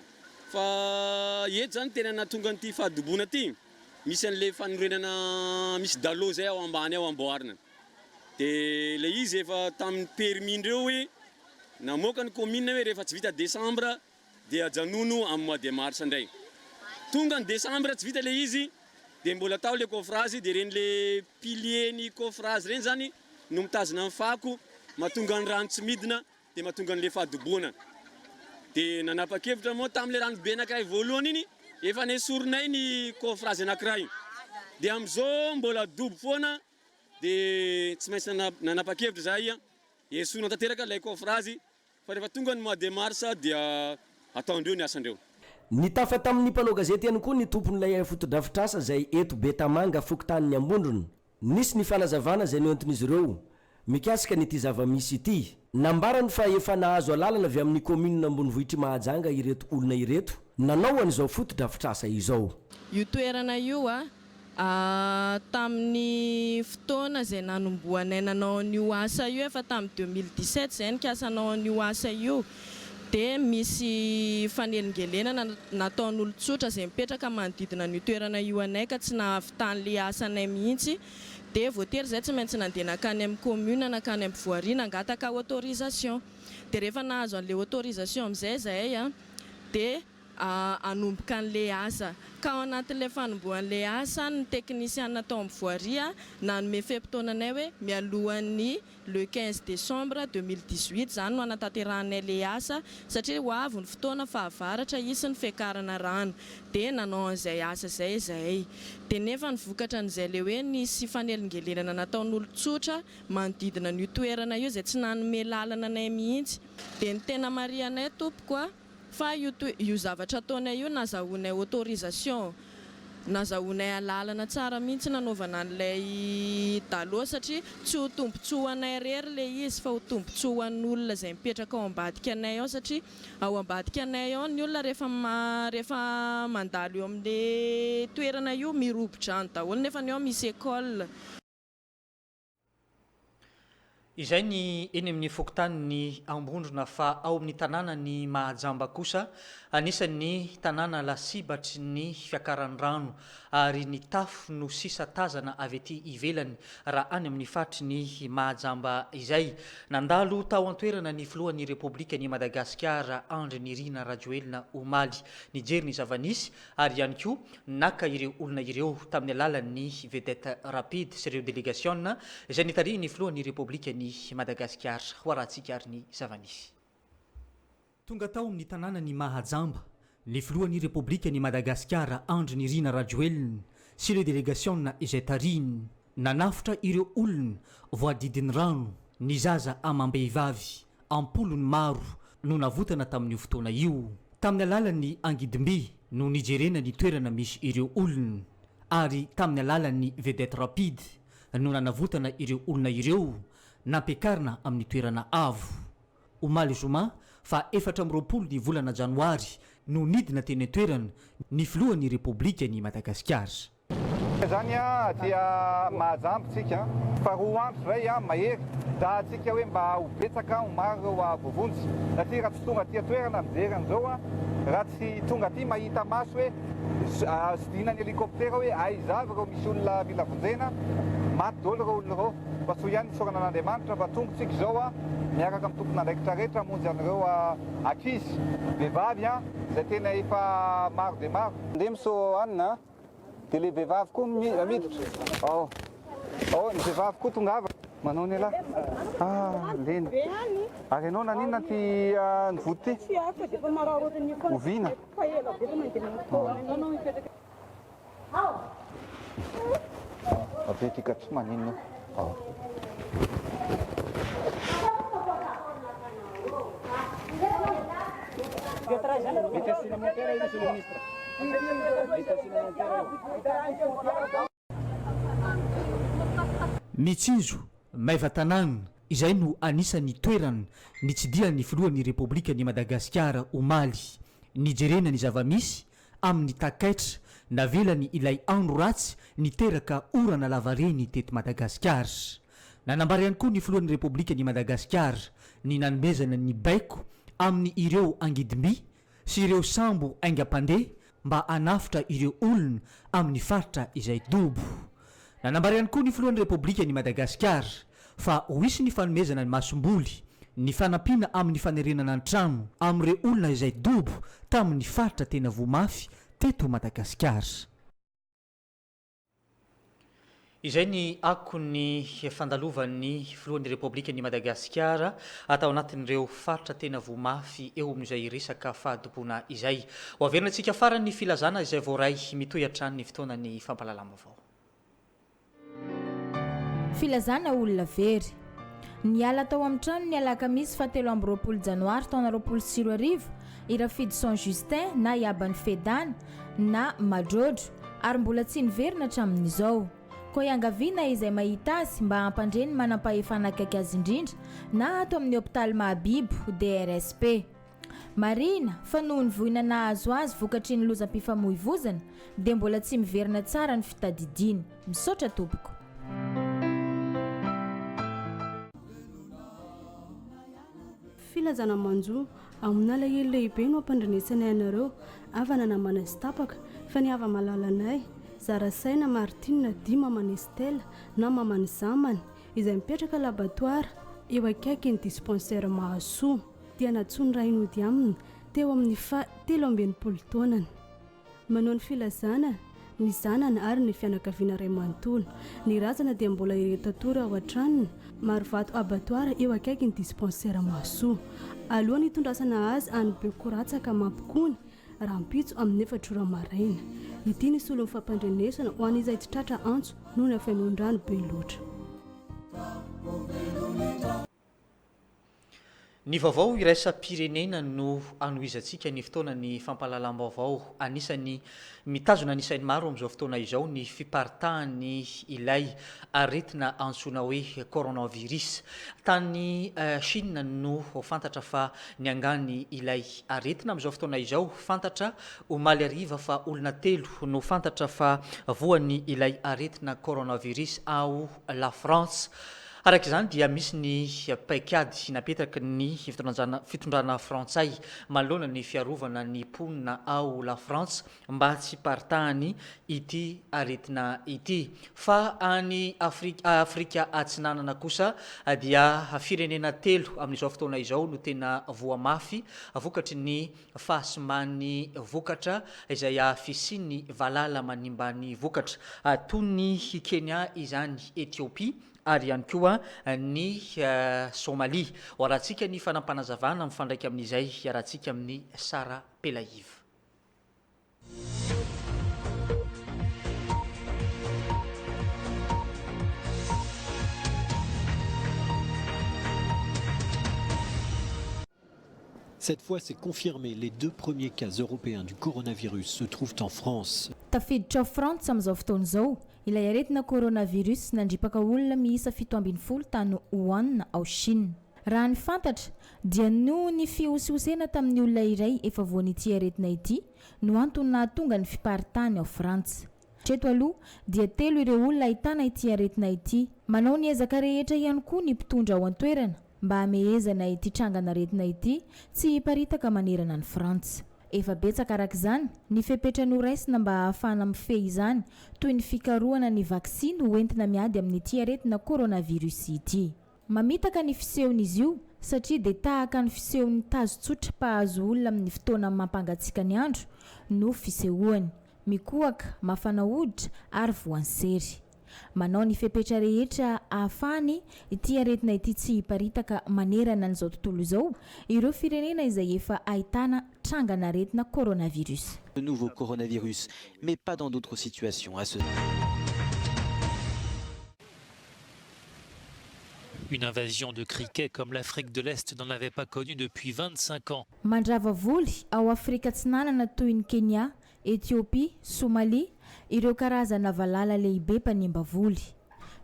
fa eto zany tena natonga an'ity fahadiboana ty misy an'le fanorenana misy dalo zay ao ambany ao amboarina dia le izy efa tamin'ny permis-ndreo hoe namoaka ny commune hoe rehefa tsy vita décembre dia ajanono amin'ny mois de mars indray. Tonga ny décembre tsy vita le izy dia mbola tao le coffrage dia reny le pilier ny coffrage reny zany no mitazona amin'ny fako mahatonga ny rano tsy midina dia mahatonga an'le fahadiboana. Dia nanapa-kevitra moa tamin'le rano be anankiray voalohany iny efa nesorinay ny coffrage anankiray dia amin'izao mbola dobo foana dia tsy maintsy nanapa-kevitra zahay esoina tanteraka ilay coffrage fa rehefa tonga ny mois de mars dia ataondreo ny asandreo. Nitafa tamin'ny mpanao gazety ihany koa ny tompon'ilay foto-drafitrasa izay eto Betamanga fokotan'ny Ambondrona. Nisy ny falazavana izay niontin'izy ireo mikasika n'ity zava-misy ity. Nambarany fa efa nahazo alalana avy amin'ny commune Ambonivohitra Mahajanga ireto olona ireto nanao an'izao foto-drafitrasa izao. Io toerana io tamin'ny fotoana izay nanomboanay nanao an'io asa io efa tamin'ny 2017 izay nikasa nanao an'io asa io dia misy fanelingelena nataon'olon-tsotra izay mipetraka manodidina ny toerana io anay ka tsy nahavitan'le asanay mihitsy dia voatery zay tsy maintsy nandeha nakany amin'ny commune nakany amin'ny voirie nangataka autorisation dia rehefa nahazo an'le autorisation amin'izay zahay dia anomboka an'le asa ka ao anatin'le fanomboan'le asa ny technicien natao amin'ny voirie nanome feim-potoananay hoe mialohan'ny le 15 décembre 2018 zany no anataterahanay le asa satria ho avy ny fotoana fahavaratra isy ny fiakarana rano dia nanao an'izay asa zay zahay dia nefa ny vokatra an'izay le hoe nisy fanelingelenana nataon'olon-tsotra manodidina ny toerana io izay tsy nanome lalana anay mihitsy dia ny tena marianay tompoko fa io zavatra ataonay io nazahoanay autorisation nazahoanay alalana tsara mihitsy nanaovana an'ilay daloha satria tsy ho tombontsoa anay rery le izy fa ho tombontsoa an'olona izay mipetraka ao ambadika anay ao satria ao ambadika anay ao ny olona rehefa mandalo eo amin'le toerana io mirobodrano daholo nefa ny ao misy école. Izay ny eny amin'ny fokotany ny ambondrona fa ao amin'ny tanàna ny Mahajamba kosa anisan'ny tanàna lasibatry ny fiakaran'ny rano ary ny tafo no sisa tazana avy ety ivelany raha any amin'ny fatry ny Mahajamba izay. Nandalo tao an-toerana ny filohan'ny Repoblika ny Madagasikara Andry Nirina Rajoelina Omaly nijery ny zavanisy ary ihany koa naka ireo olona ireo tamin'ny alalan'ny vedette rapide sy ireo délégation izay nitarihy ny filohan'ny Repoblika ny Madagasikara ho arahantsika ary ny zavanisy. Tonga tao amin'ny tanàna ny Mahajamba ny filohan'ny Repoblika ny Madagasikara Andry Nirina Rajoelina sy ireo délégation izay tarihiny nanafitra ireo olona voadidiny rano ny zaza amam-behivavy ampolony maro no navotana tamin'io fotoana io tamin'ny alalan'ny angidimby no nijerena ny toerana misy ireo olona ary tamin'ny alalan'ny vedette rapide no nanavotana ireo olona ireo nampiakarina amin'ny toerana avo. Omaly Zoma fa 4 ny volana janoary no nidina teny toerana ny filohan'ny Repoblika ny Madagasikara. Zany dia Mahajambatsika fa roa andro zay mahery da atsika hoe mba ho betsaka maro vovonjy satria raha tsy tonga aty toerana mijery an'izao raha tsy tonga aty mahita maso hoe sidinany hélicoptère hoe aiza reo misy olona mila vonjena maty daholo reo olona reo fa so ihany nisorana an'Andriamanitra fa tongotsika izao miaraka amin'ny tompon'andraikitra rehetra monjy an'ireo ankizy vehivavy zay tena efa maro dia maro ndeha miso anina dia le vehivavy koa miditra ao ny vehivavy koa tonga ava manao ny lahy lena ary ianao naninona ty nivoty ty ovina avetika tsy maninona Mitsinjo Maivatanana izay no anisan'ny toerana nitsidihan'ny filohan'ny Repoblika ny Madagasikara Omaly nijerena ny zavamisy amin'ny takaitra navelany ilay andro ratsy niteraka orana lavareny teto Madagasikara. Nanambara ihany koa ny filohan'ny Repoblika ny Madagasikara ny nanomezana ny baiko amin'ny ireo angidimby sy ireo sambo aingam-pandeha mba anafitra ireo olona amin'ny faritra izay dobo. Nanambara ihany koa ny filohan'ny Repoblika ny Madagasikara fa ho isy ny fanomezana ny masomboly ny fanampiana amin'ny fanerenana ny trano amin'ireo olona izay dobo tamin'ny faritra tena voamafy teto Madagasikara. Izay ny akony fandalovan'ny filohan'ny Repoblika ny Madagasikara atao anatin'ireo faritra tena voamafy eo amin'izay resaka fahadobona izay. Ho averina antsika farany filazana izay voaray mitohy hatrany fotoanan'ny fampalalama avao. Filazana olona very niala tao amin'ny trano ny alakamisy 7 janoary taona 2024 i Rafidy Saint Justin na Iabany Fedana na Madrodro ary mbola tsy niverina hatramin'izao. Koa iangaviana izay mahita azy mba hampandreny manam-pahefana akaiky azy indrindra na ato amin'ny hôpitaly Mahabibo DRSP. Marina fa noho ny voina nahazo azy vokatry ny lozam-pifamoivoizana dia mbola tsy miverina tsara ny fitadidiana. Misaotra tompoko. Filazana manjo aminala hely lehibe no ampandrenesanay anareo avana namana sy tapaka fa ny ava malalanay Zarasaina Martina Dima Manestela na mamany zamany izay mipetraka laboratoire eo akaiky ny dispensaire Mahasoa dia natsony rainody aminy teo amin'ny 13 taonany. Manao ny filazana ny zanany ary ny fianakaviana ray manontolo ny razana dia mbola iretatoro ao an-tranony Marovato abattoir eo akaiky ny dispensaire Mahasoa alohan'ny itondrasana azy any Bekoratsaka Mampikony rahampitso amin'ny 4 maraina. Ity ny solon'ny fampandrenesana ho an'izay tsy tratra antso noho ny afianondrano be loatra. Ny vaovao iraisam-pirenena no anoizantsika ny fotoanany fampahalalam-baovao. Anisany mitazona anisan'ny maro amin'izao fotoana izao ny fiparitahany ilay aretina antsoina hoe coronavirus. Tany Chine no fantatra fa niangany ilay aretina amin'izao fotoana izao. Fantatra omaly ariva fa olona 3 no fantatra fa voany ilay aretina coronavirus ao la France. Araka izany dia misy ny paikady napetraka ny fitondrana frantsay manoloana ny fiarovana ny mponina ao la France mba tsy paritahany ity aretina ity. Fa any Afrika Atsinanana kosa dia firenena 3 amin'izao fotoana izao no tena voamafy vokatry ny fahasimany vokatra izay afisiany valala manimba ny vokatra toy ny Kenya izany Ethiopie ary ihany koa ny Somalia. Hoarantsika ny fanampanazavana mifandraika amin'izay hiarantsika amin'ny Sara Pelaiva. Cette fois, c'est confirmé. Les 2 premiers cas européens du coronavirus se trouvent en France. Tafiditra France amin'izao fotoana izao ilay aretina coronavirus nandripaka olona miisa 7 tany Wuhan ao Chine. Raha ny fantatra dia noho ny fihosihosena tamin'ny olona iray efa voan'ity aretina ity no antony nahatonga ny fiparitahany ao Frantsa. Treto aloha dia 3 ireo olona ahitana ity aretina ity. Manao ny ezaka rehetra ihany koa ny mpitondra ao an-toerana mba hamehezana ity trangana aretina ity tsy hiparitaka manerana ny Frantsa. Efa betsaka araka izany ny fepetra noraisina mba ahafahana mifehy izany toy ny fikarohana ny vaksiny hoentina miady amin'ity aretina coronavirus ity. Mamitaka ny fisehon'izy io satria dia tahaka ny fisehon'ny tazo tsotra mpahazo olona amin'ny fotoana mampangatsiaka ny andro no fisehoany, mikohaka, mafana hoditra ary voansery. Manao ny fepetra rehetra ahafahany ity aretina ity tsy hiparitaka manerana n'izao tontolo izao ireo firenena izay efa ahitana trangana aretina coronavirus. Le nouveau coronavirus, mais pas dans d'autres situations. Une invasion de criquets comme l'Afrique de l'Est n'en avait pas connu depuis 25 ans. Mandrava voly ao Afrika Atsinanana toy ny Kenya, Ethiopie, Somalia ireo karazana valala lehibe mpanimba voly.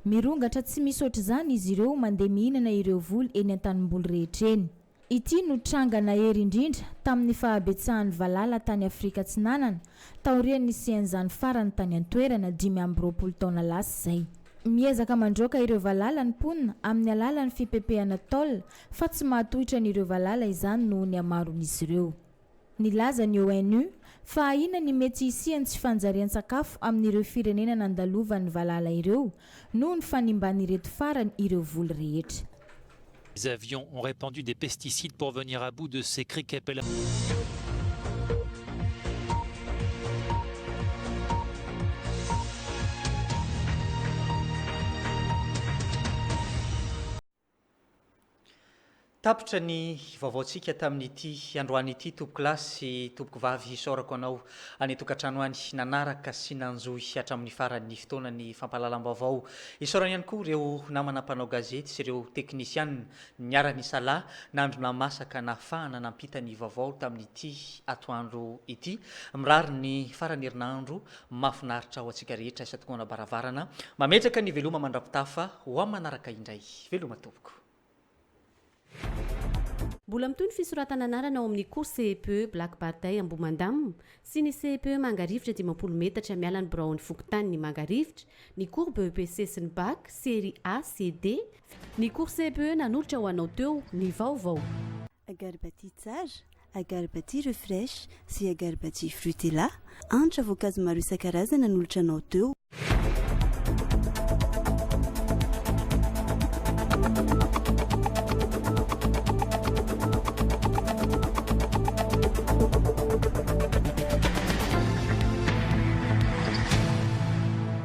Mirongatra tsy misy ohatr'izany izy ireo mandeha mihinana ireo voly eny an-tanimboly rehetra eny. Ity no trangana hery indrindra tamin'ny fahabetsahan'ny valala tany Afrika Atsinanana taorian'ny nisian'izany farany tany an-toerana 5 taona lasa izay. Miezaka mandroaka ireo valala ny mponina amin'ny alalan'ny fipepehana tôle fa tsy mahatohitra n'ireo valala izany noho ny hamaron'izy ireo. Nilaza ny ONU fa ahina ny mety hisiany tsy fanjarian-tsakafo amin'ireo firenena nandalovan'ny valala ireo noho ny fanimban'ireto farany ireo voly rehetra. Les avions ont répandu des pesticides pour venir à bout de ces criquets pèlerins. Tapitra ny vaovaontsika tamin'ity androany ity tompoko lahy sy tompoko vavy isaorako anao any tokantrano any nanaraka sy nanjohy hatramin'ny farany fotoanany fampahalalam-baovao. Isaorana ihany koa ireo namana mpanao gazety sy ireo teknisianina niara-ny salahy nandrona masaka nahafahana nampita ny vaovao tamin'ity atoandro ity. Mirary ny farany herinandro mahafinaritra ao antsika rehetra isa tokoana baravarana. Mametraka ny veloma mandrapitafa ho amin'ny manaraka indray. Veloma tompoko. Mbola mitoy ny fisoratana anarana ao amin'ny cours CEPE Black Bataille Amboumandam sy ny CEPE Mangarivitra 50 metatra miala ny Brown Fokotany ny Mangarivitra, ny cours BEPC sy ny BAC série A, CD, ny cours CEPE nanolotra ho anao teo ny vaovao. Agarbati tsara, agarbati refresh sy agarbati frutella, antra voankazo maro isan-karazany nanolotra anao teo.